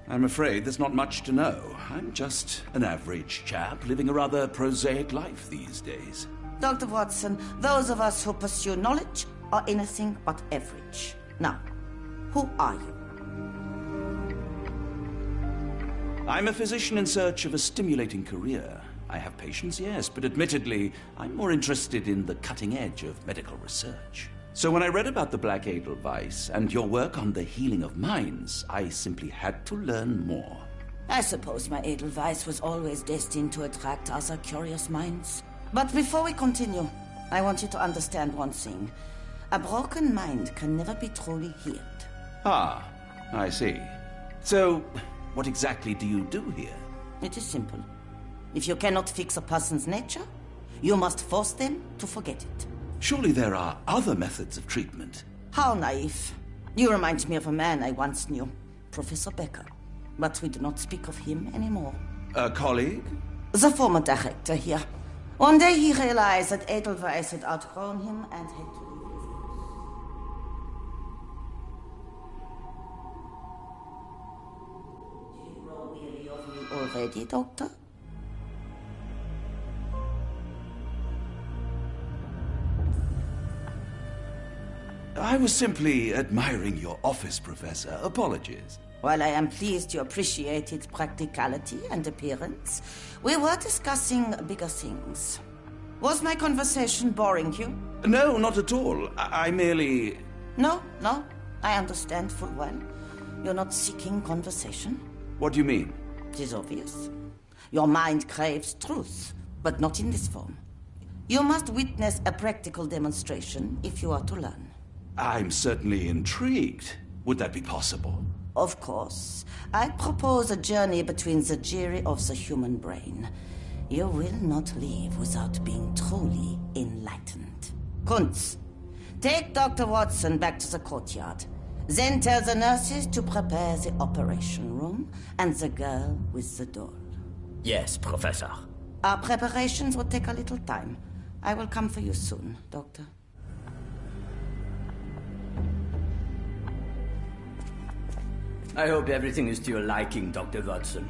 [SPEAKER 1] I'm afraid there's not much to know. I'm just an average chap living a rather prosaic life these days.
[SPEAKER 3] Dr. Watson, those of us who pursue knowledge are anything but average. Now, who are you?
[SPEAKER 1] I'm a physician in search of a stimulating career. I have patients, yes, but admittedly, I'm more interested in the cutting edge of medical research. So when I read about the Black Edelweiss and your work on the healing of minds, I simply had to learn more.
[SPEAKER 3] I suppose my Edelweiss was always destined to attract other curious minds. But before we continue, I want you to understand one thing. A broken mind can never be truly healed.
[SPEAKER 1] Ah, I see. So, what exactly do you do here?
[SPEAKER 3] It is simple. If you cannot fix a person's nature, you must force them to forget it.
[SPEAKER 1] Surely there are other methods of treatment.
[SPEAKER 3] How naive. You remind me of a man I once knew, Professor Becker. But we do not speak of him anymore.
[SPEAKER 1] A colleague?
[SPEAKER 3] The former director here. One day he realized that Edelweiss had outgrown him and had to leave his house. Do you grow weary of me already, Doctor?
[SPEAKER 1] I was simply admiring your office, Professor. Apologies.
[SPEAKER 3] While I am pleased you appreciate its practicality and appearance, we were discussing bigger things. Was my conversation boring you?
[SPEAKER 1] No, not at all. I merely...
[SPEAKER 3] No, I understand full well. You're not seeking conversation.
[SPEAKER 1] What do you mean?
[SPEAKER 3] It is obvious. Your mind craves truth, but not in this form. You must witness a practical demonstration if you are to learn.
[SPEAKER 1] I'm certainly intrigued. Would that be possible?
[SPEAKER 3] Of course. I propose a journey between the jury of the human brain. You will not leave without being truly enlightened. Kunz, take Dr. Watson back to the courtyard. Then tell the nurses to prepare the operation room and the girl with the doll.
[SPEAKER 10] Yes, Professor.
[SPEAKER 3] Our preparations will take a little time. I will come for you soon, Doctor.
[SPEAKER 10] I hope everything is to your liking, Dr. Watson.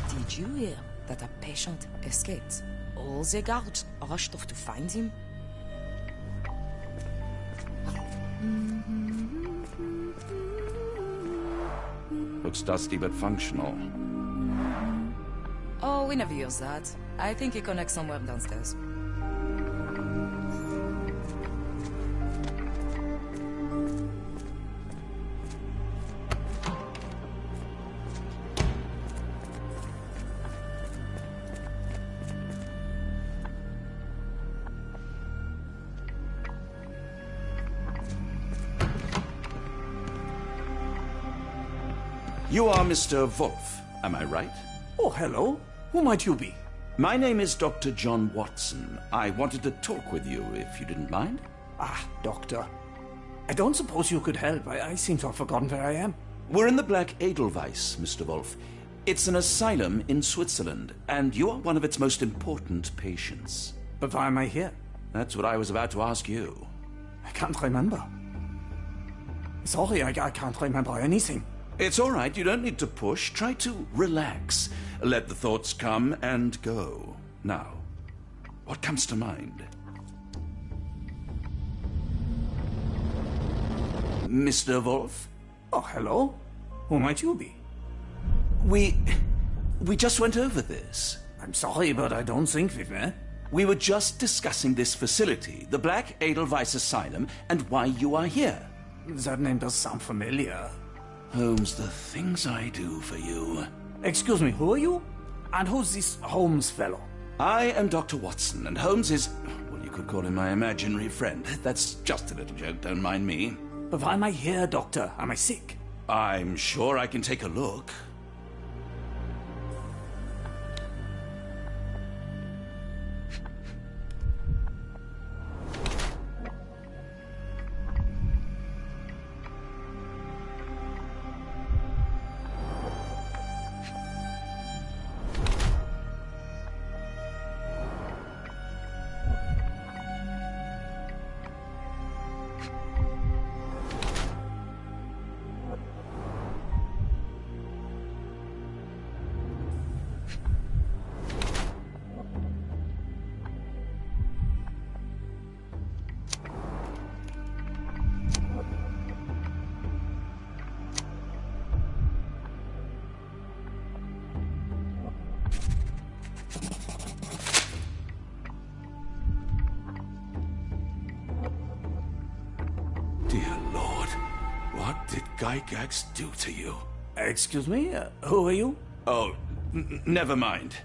[SPEAKER 11] Did you hear that a patient escaped? All the guards rushed off to find him.
[SPEAKER 1] Looks dusty but functional.
[SPEAKER 11] Oh, we never use that. I think it connects somewhere downstairs.
[SPEAKER 1] You are Mr. Wolf, am I right?
[SPEAKER 12] Oh, hello. Who might you be?
[SPEAKER 1] My name is Dr. John Watson. I wanted to talk with you, if you didn't mind.
[SPEAKER 12] Ah, doctor. I don't suppose you could help. I seem to have forgotten where I am.
[SPEAKER 1] We're in the Black Edelweiss, Mr. Wolf. It's an asylum in Switzerland, and you are one of its most important patients.
[SPEAKER 12] But why am I here?
[SPEAKER 1] That's what I was about to ask you.
[SPEAKER 12] I can't remember. Sorry, I can't remember anything.
[SPEAKER 1] It's all right. You don't need to push. Try to relax. Let the thoughts come and go. Now, what comes to mind? Mr. Wolf?
[SPEAKER 12] Oh, hello. Who might you be?
[SPEAKER 1] We just went over this.
[SPEAKER 12] I'm sorry, but I don't think we've met.
[SPEAKER 1] We were just discussing this facility, the Black Edelweiss Asylum, and why you are here.
[SPEAKER 12] That name does sound familiar.
[SPEAKER 1] Holmes, the things I do for you.
[SPEAKER 12] Excuse me, who are you? And who's this Holmes fellow?
[SPEAKER 1] I am Dr. Watson, and Holmes is, well, you could call him my imaginary friend. That's just a little joke, don't mind me.
[SPEAKER 12] But why am I here, doctor? Am I sick?
[SPEAKER 1] I'm sure I can take a look. Gygax do to you?
[SPEAKER 12] Excuse me? Who are you?
[SPEAKER 1] Oh, never mind.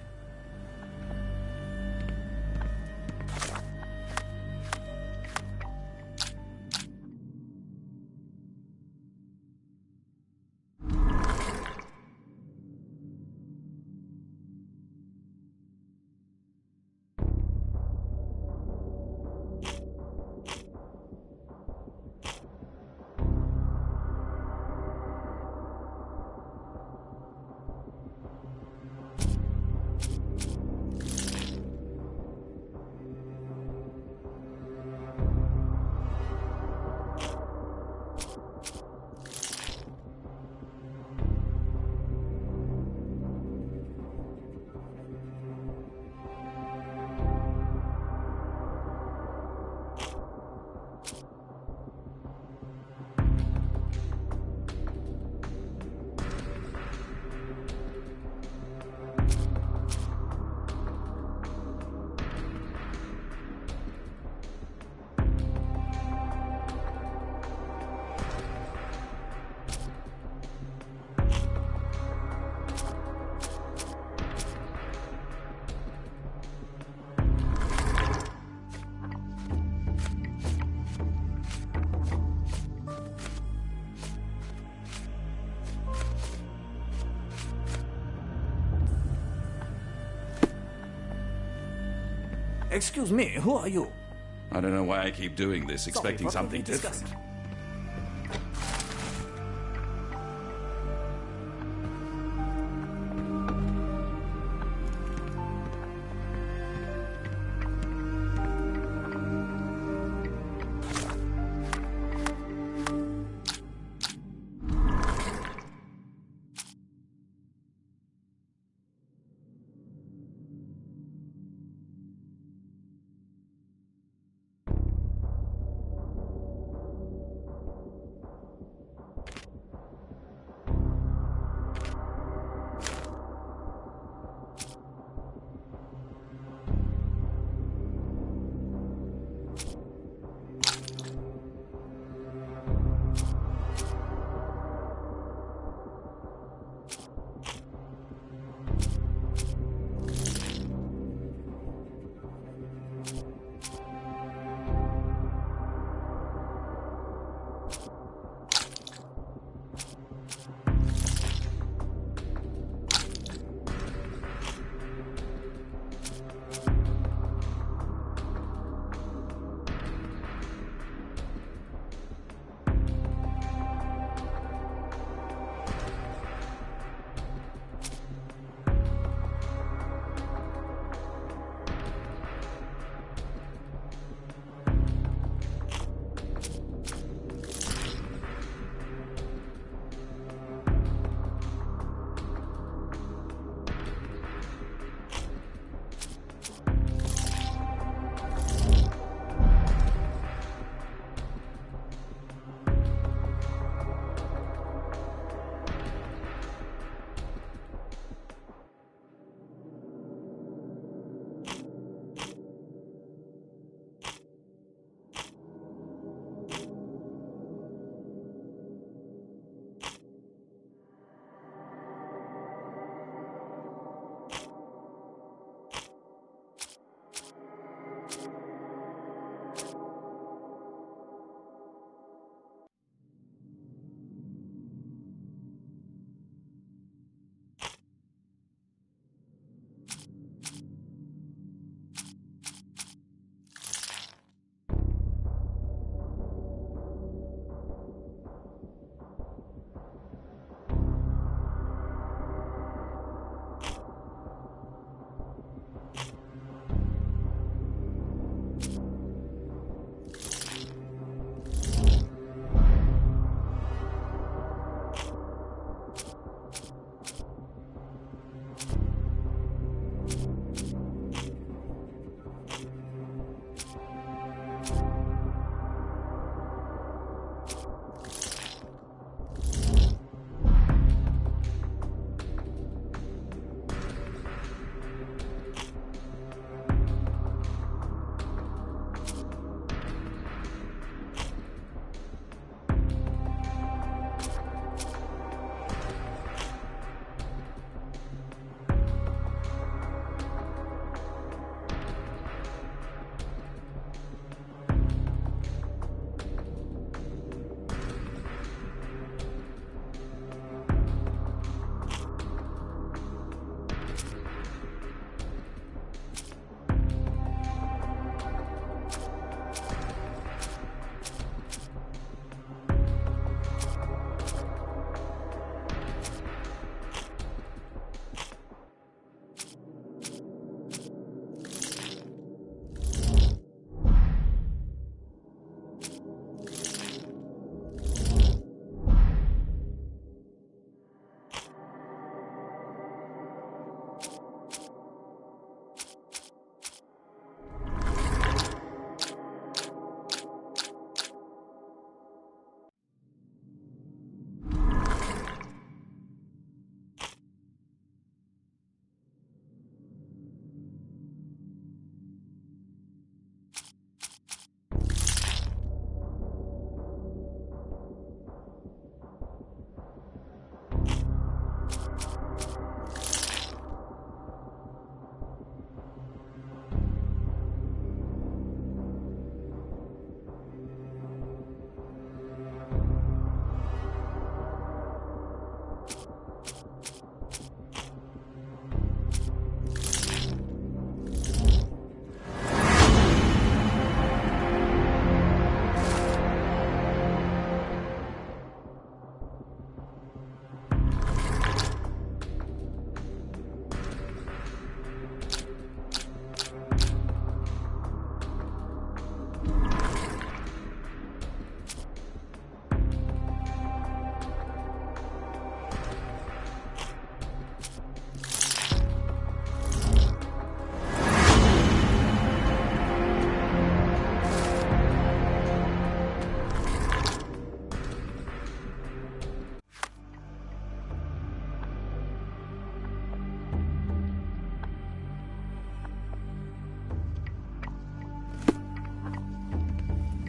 [SPEAKER 12] Excuse me, who are you?
[SPEAKER 1] I don't know why I keep doing this, expecting
[SPEAKER 12] Sorry, what
[SPEAKER 1] something
[SPEAKER 12] were we
[SPEAKER 1] different.
[SPEAKER 12] discussing?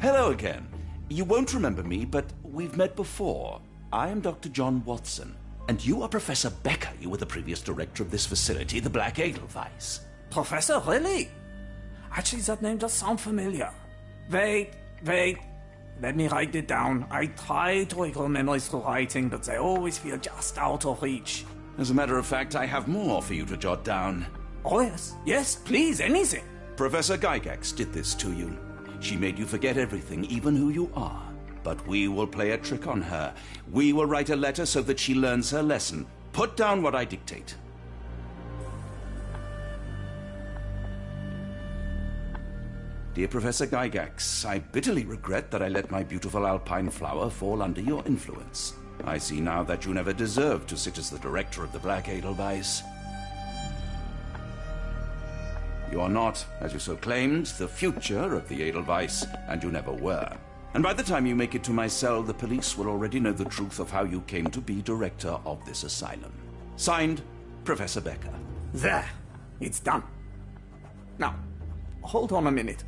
[SPEAKER 1] Hello again. You won't remember me, but we've met before. I am Dr. John Watson, and you are Professor Becker. You were the previous director of this facility, the Black Edelweiss.
[SPEAKER 12] Professor, really? Actually, that name does sound familiar. Wait. Let me write it down. I try to recall memories through writing, but they always feel just out of reach.
[SPEAKER 1] As a matter of fact, I have more for you to jot down.
[SPEAKER 12] Oh, yes. Yes, please, anything.
[SPEAKER 1] Professor Gygax did this to you. She made you forget everything, even who you are. But we will play a trick on her. We will write a letter so that she learns her lesson. Put down what I dictate. Dear Professor Gygax, I bitterly regret that I let my beautiful alpine flower fall under your influence. I see now that you never deserved to sit as the director of the Black Edelweiss. You are not, as you so claimed, the future of the Edelweiss, and you never were. And by the time you make it to my cell, the police will already know the truth of how you came to be director of this asylum. Signed, Professor Becker.
[SPEAKER 12] There. It's done. Now, hold on a minute.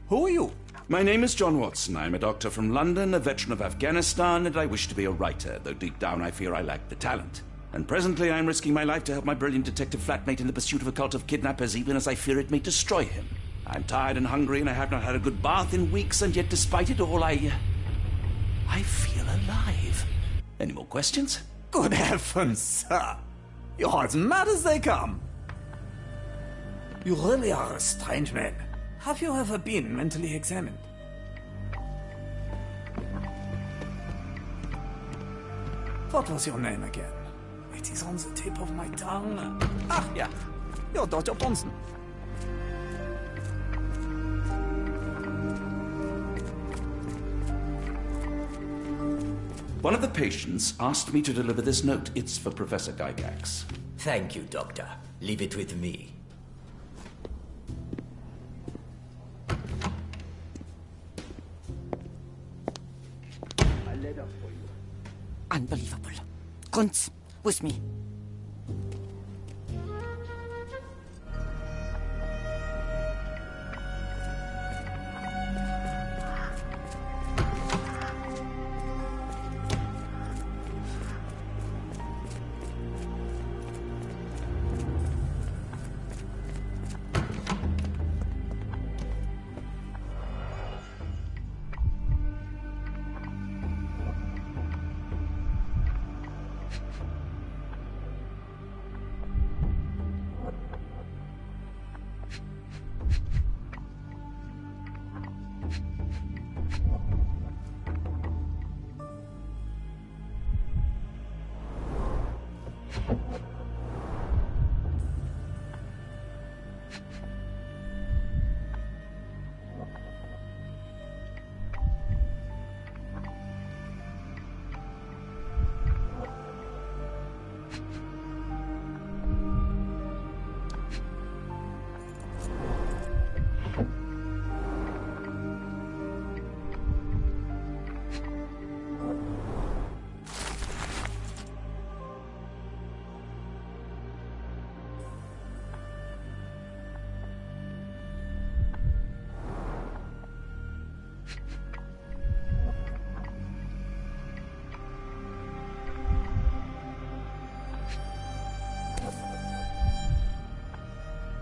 [SPEAKER 12] Who are you?
[SPEAKER 1] My name is John Watson. I'm a doctor from London, a veteran of Afghanistan, and I wish to be a writer, though deep down I fear I lack the talent. And presently I'm risking my life to help my brilliant detective flatmate in the pursuit of a cult of kidnappers, even as I fear it may destroy him. I'm tired and hungry, and I have not had a good bath in weeks, and yet despite it all, I feel alive. Any more questions?
[SPEAKER 12] Good heavens, sir. You're as mad as they come. You really are a strange man. Have you ever been mentally examined? What was your name again? It is on the tip of my tongue. Ah, yeah. You're Dr. Bronson.
[SPEAKER 1] One of the patients asked me to deliver this note. It's for Professor Gygax.
[SPEAKER 10] Thank you, Doctor. Leave it with me.
[SPEAKER 3] Unbelievable. Kunz, with me.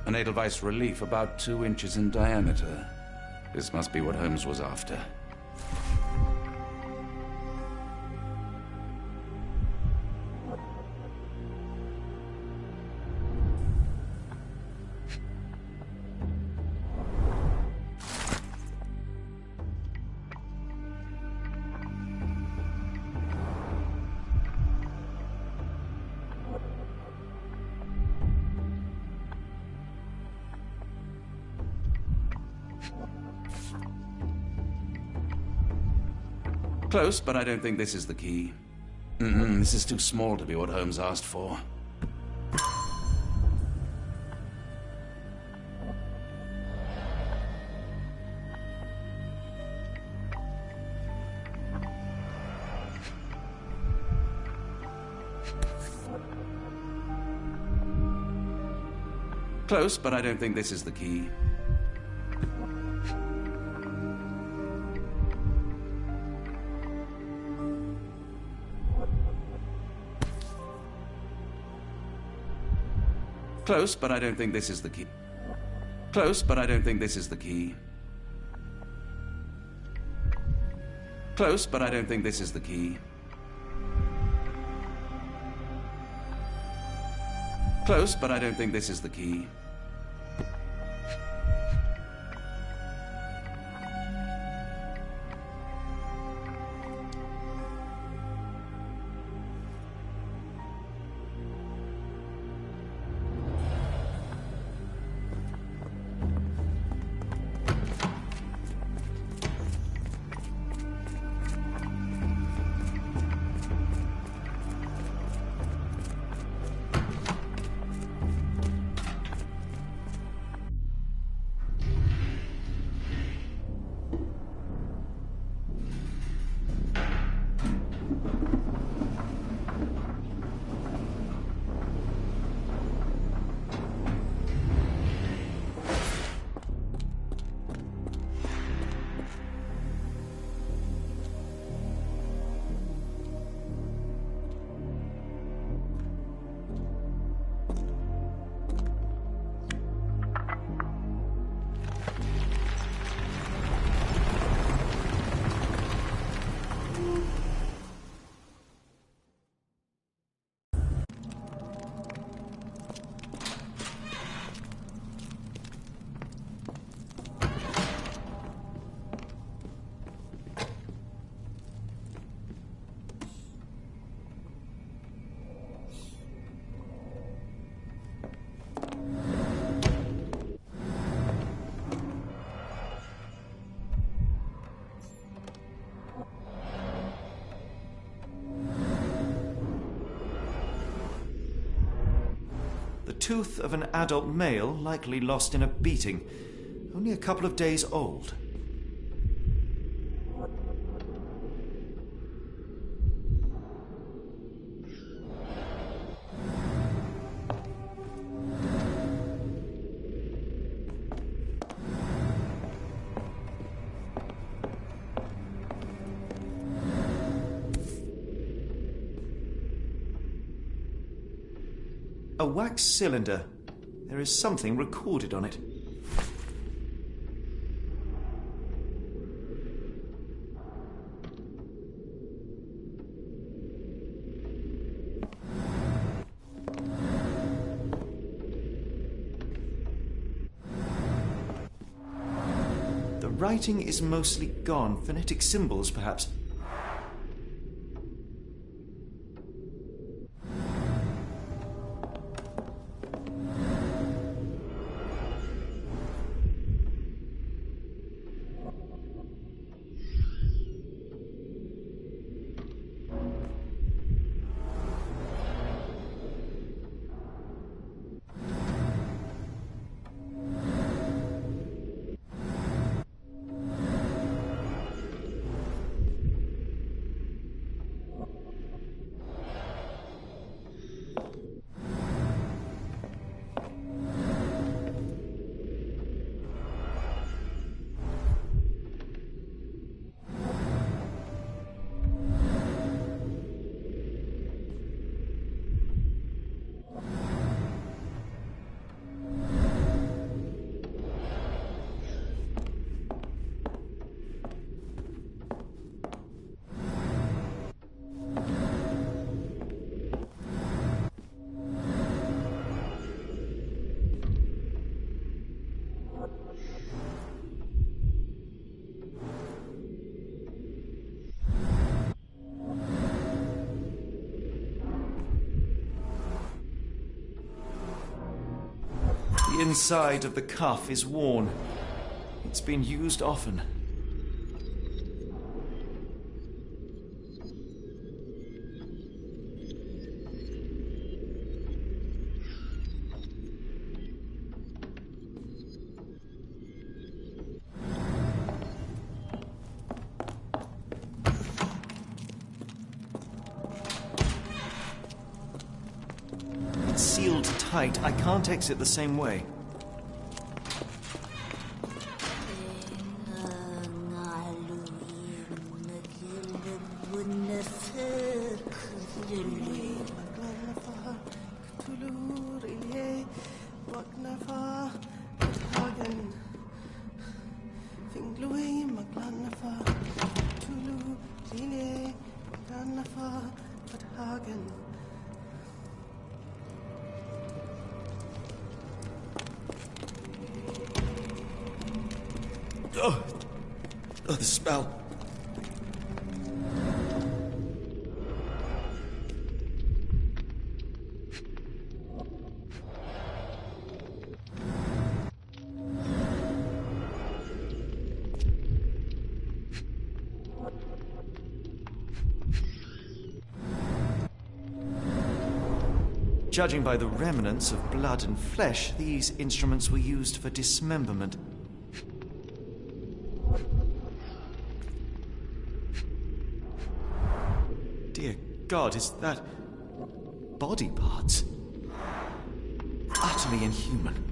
[SPEAKER 1] An Edelweiss relief about 2 inches in diameter. This must be what Holmes was after. Close, but I don't think this is the key. This is too small to be what Holmes asked for. Close, but I don't think this is the key. Close, but I don't think this is the key. Close, but I don't think this is the key. Close, but I don't think this is the key. Close, but I don't think this is the key.
[SPEAKER 4] The tooth of an adult male, likely lost in a beating. Only a couple of days old. A wax cylinder. There is something recorded on it. The writing is mostly gone. Phonetic symbols, perhaps. The inside of the cuff is worn. It's been used often. It's sealed tight. I can't exit the same way.
[SPEAKER 1] Oh, the smell.
[SPEAKER 4] Judging by the remnants of blood and flesh, these instruments were used for dismemberment. Dear God, is that body parts? Utterly inhuman.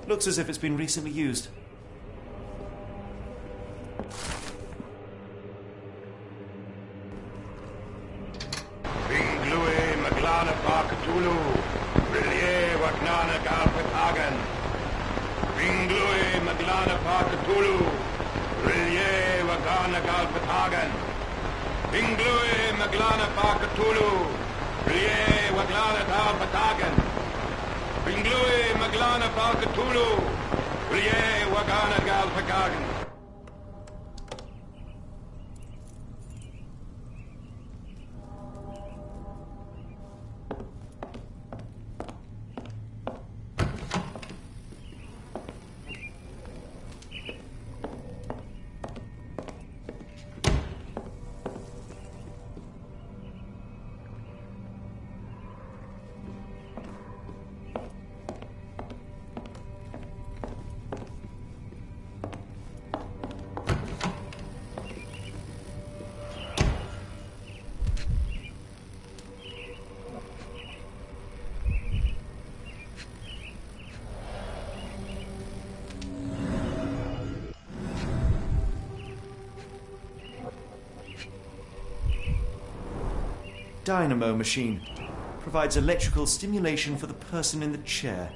[SPEAKER 4] Looks as if it's been recently used. Dynamo machine. Provides electrical stimulation for the person in the chair.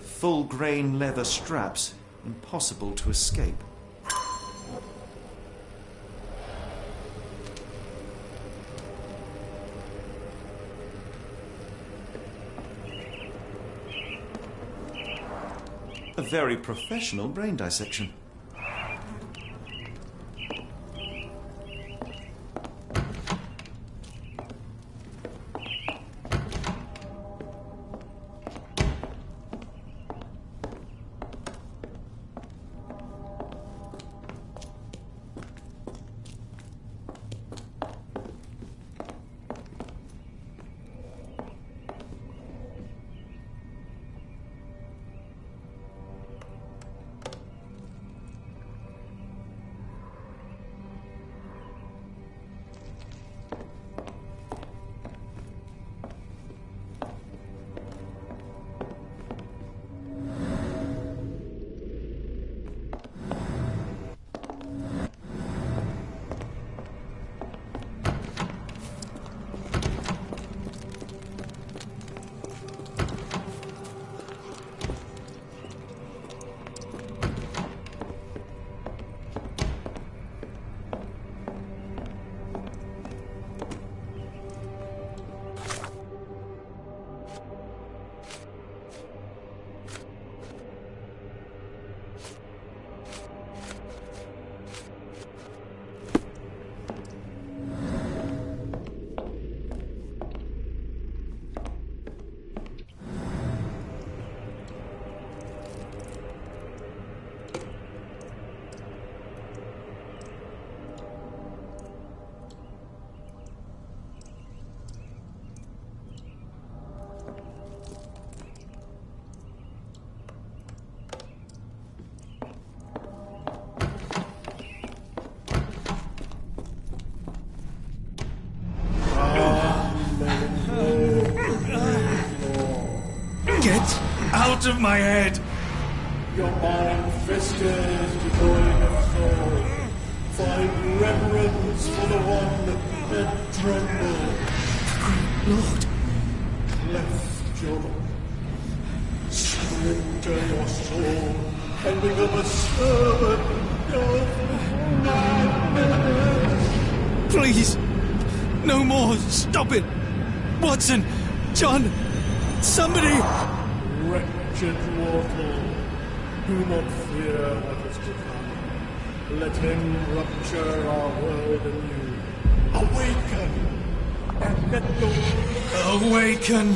[SPEAKER 4] Full grain leather straps. Impossible to escape. A very professional brain dissection.
[SPEAKER 13] Get out of my head!
[SPEAKER 14] Your mind festers, devoid of soul. Find reverence for the one that trembled.
[SPEAKER 13] Lord!
[SPEAKER 14] Cleft your surrender your soul and become a servant of madness.
[SPEAKER 13] Please! No more! Stop it! Watson! John! Somebody!
[SPEAKER 14] Wretched mortal, do not fear what is to come. Let him rupture our world anew. Awaken! And let go.
[SPEAKER 13] Awaken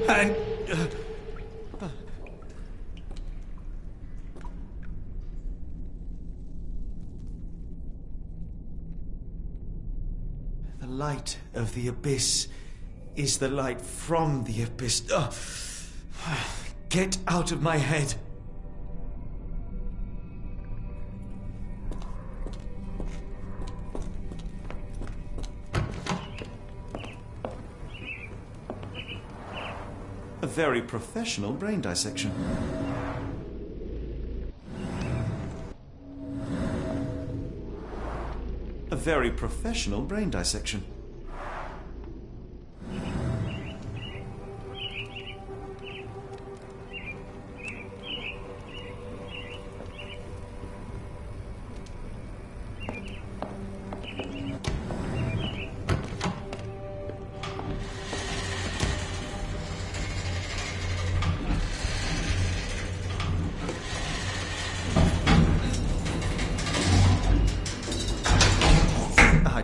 [SPEAKER 13] and...
[SPEAKER 4] The light of the abyss is the light from the abyss. Get out of my head. A very professional brain dissection. A very professional brain dissection.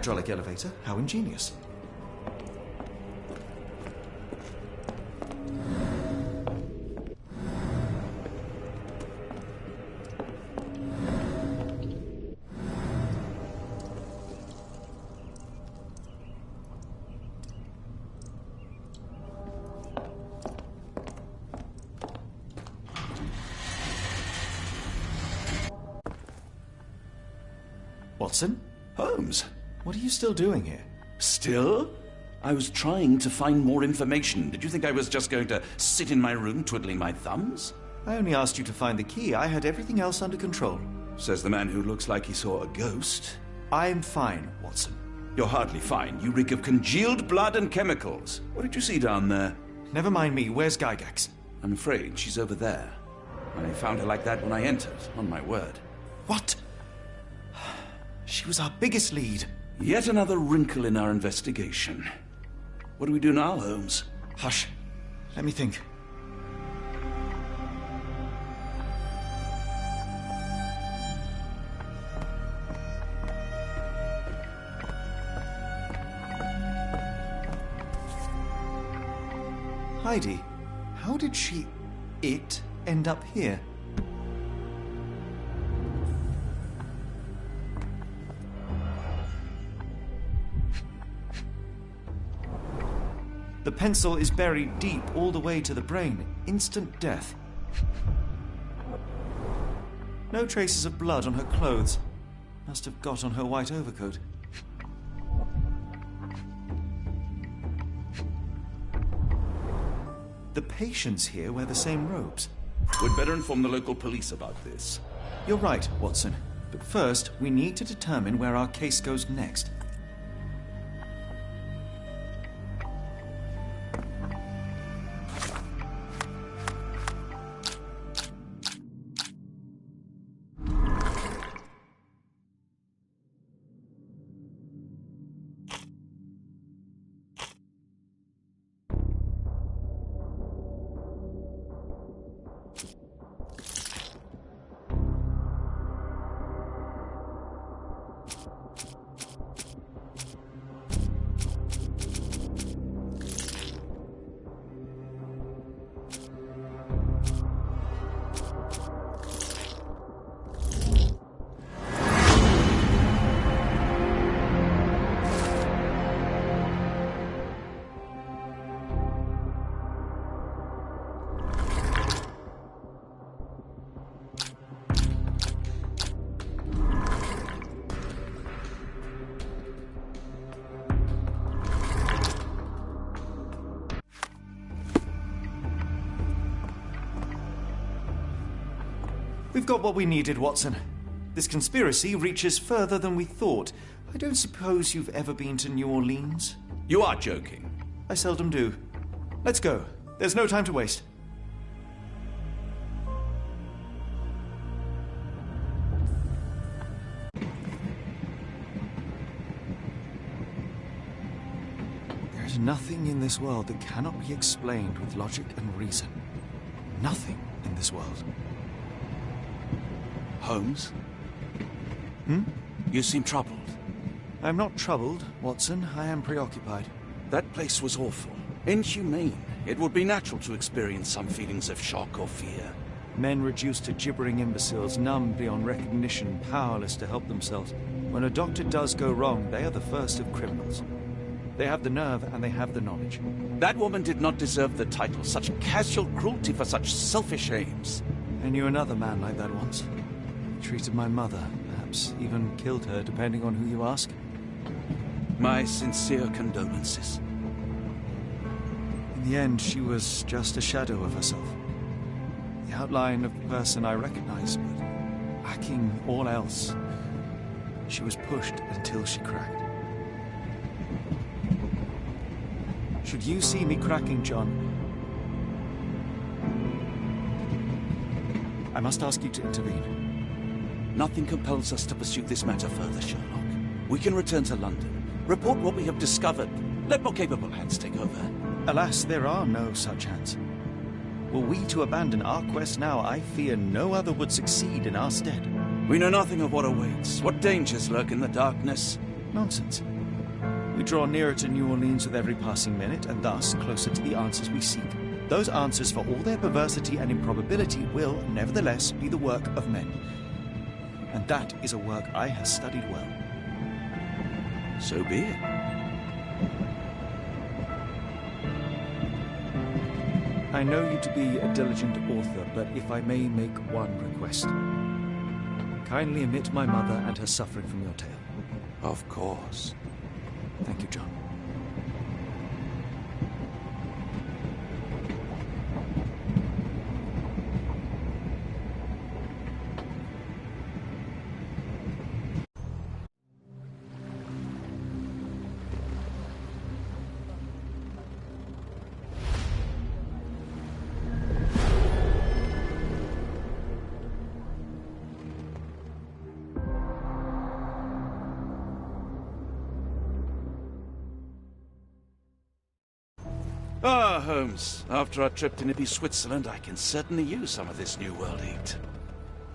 [SPEAKER 4] Hydraulic elevator? How ingenious. Watson?
[SPEAKER 1] Holmes?
[SPEAKER 4] What are you still doing here?
[SPEAKER 1] Still? I was trying to find more information. Did you think I was just going to sit in my room twiddling my thumbs?
[SPEAKER 4] I only asked you to find the key. I had everything else under control.
[SPEAKER 1] Says the man who looks like he saw a ghost.
[SPEAKER 4] I'm fine, Watson.
[SPEAKER 1] You're hardly fine. You reek of congealed blood and chemicals. What did you see down there?
[SPEAKER 4] Never mind me. Where's Gygax?
[SPEAKER 1] I'm afraid she's over there. I found her like that when I entered, on my word.
[SPEAKER 4] What? She was our biggest lead.
[SPEAKER 1] Yet another wrinkle in our investigation. What do we do now, Holmes?
[SPEAKER 4] Hush. Let me think. Heidi, how did it end up here? The pencil is buried deep all the way to the brain. Instant death. No traces of blood on her clothes. Must have got on her white overcoat. The patients here wear the same robes.
[SPEAKER 1] We'd better inform the local police about this.
[SPEAKER 4] You're right, Watson. But first, we need to determine where our case goes next. We've got what we needed, Watson. This conspiracy reaches further than we thought. I don't suppose you've ever been to New Orleans?
[SPEAKER 1] You are joking.
[SPEAKER 4] I seldom do. Let's go. There's no time to waste. There's nothing in this world that cannot be explained with logic and reason. Nothing in this world.
[SPEAKER 1] Holmes?
[SPEAKER 4] Hmm?
[SPEAKER 1] You seem troubled.
[SPEAKER 4] I'm not troubled, Watson. I am preoccupied.
[SPEAKER 1] That place was awful. Inhumane. It would be natural to experience some feelings of shock or fear.
[SPEAKER 4] Men reduced to gibbering imbeciles, numb beyond recognition, powerless to help themselves. When a doctor does go wrong, they are the first of criminals. They have the nerve and they have the knowledge.
[SPEAKER 1] That woman did not deserve the title. Such casual cruelty for such selfish aims.
[SPEAKER 4] I knew another man like that once. He treated my mother, perhaps even killed her, depending on who you ask.
[SPEAKER 1] My sincere condolences.
[SPEAKER 4] In the end, she was just a shadow of herself. The outline of the person I recognized, but lacking all else. She was pushed until she cracked. Should you see me cracking, John, I must ask you to intervene.
[SPEAKER 1] Nothing compels us to pursue this matter further, Sherlock. We can return to London, report what we have discovered. Let more capable hands take over.
[SPEAKER 4] Alas, there are no such hands. Were we to abandon our quest now, I fear no other would succeed in our stead.
[SPEAKER 1] We know nothing of what awaits. What dangers lurk in the darkness?
[SPEAKER 4] Nonsense. We draw nearer to New Orleans with every passing minute, and thus closer to the answers we seek. Those answers, for all their perversity and improbability, will, nevertheless, be the work of men. And that is a work I have studied well.
[SPEAKER 1] So be it.
[SPEAKER 4] I know you to be a diligent author, but if I may make one request. Kindly omit my mother and her suffering from your tale.
[SPEAKER 1] Of course.
[SPEAKER 4] Thank you, John.
[SPEAKER 1] Ah, Holmes. After our trip to nippy Switzerland, I can certainly use some of this New World heat.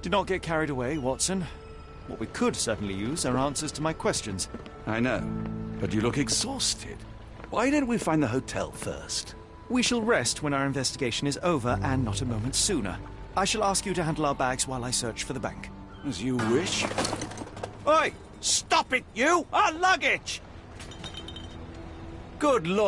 [SPEAKER 4] Do not get carried away, Watson. What we could certainly use are answers to my questions.
[SPEAKER 1] I know, but you look exhausted. Why didn't we find the hotel first?
[SPEAKER 4] We shall rest when our investigation is over, and not a moment sooner. I shall ask you to handle our bags while I search for the bank.
[SPEAKER 1] As you wish. Oi! Stop it, you! Our luggage! Good Lord!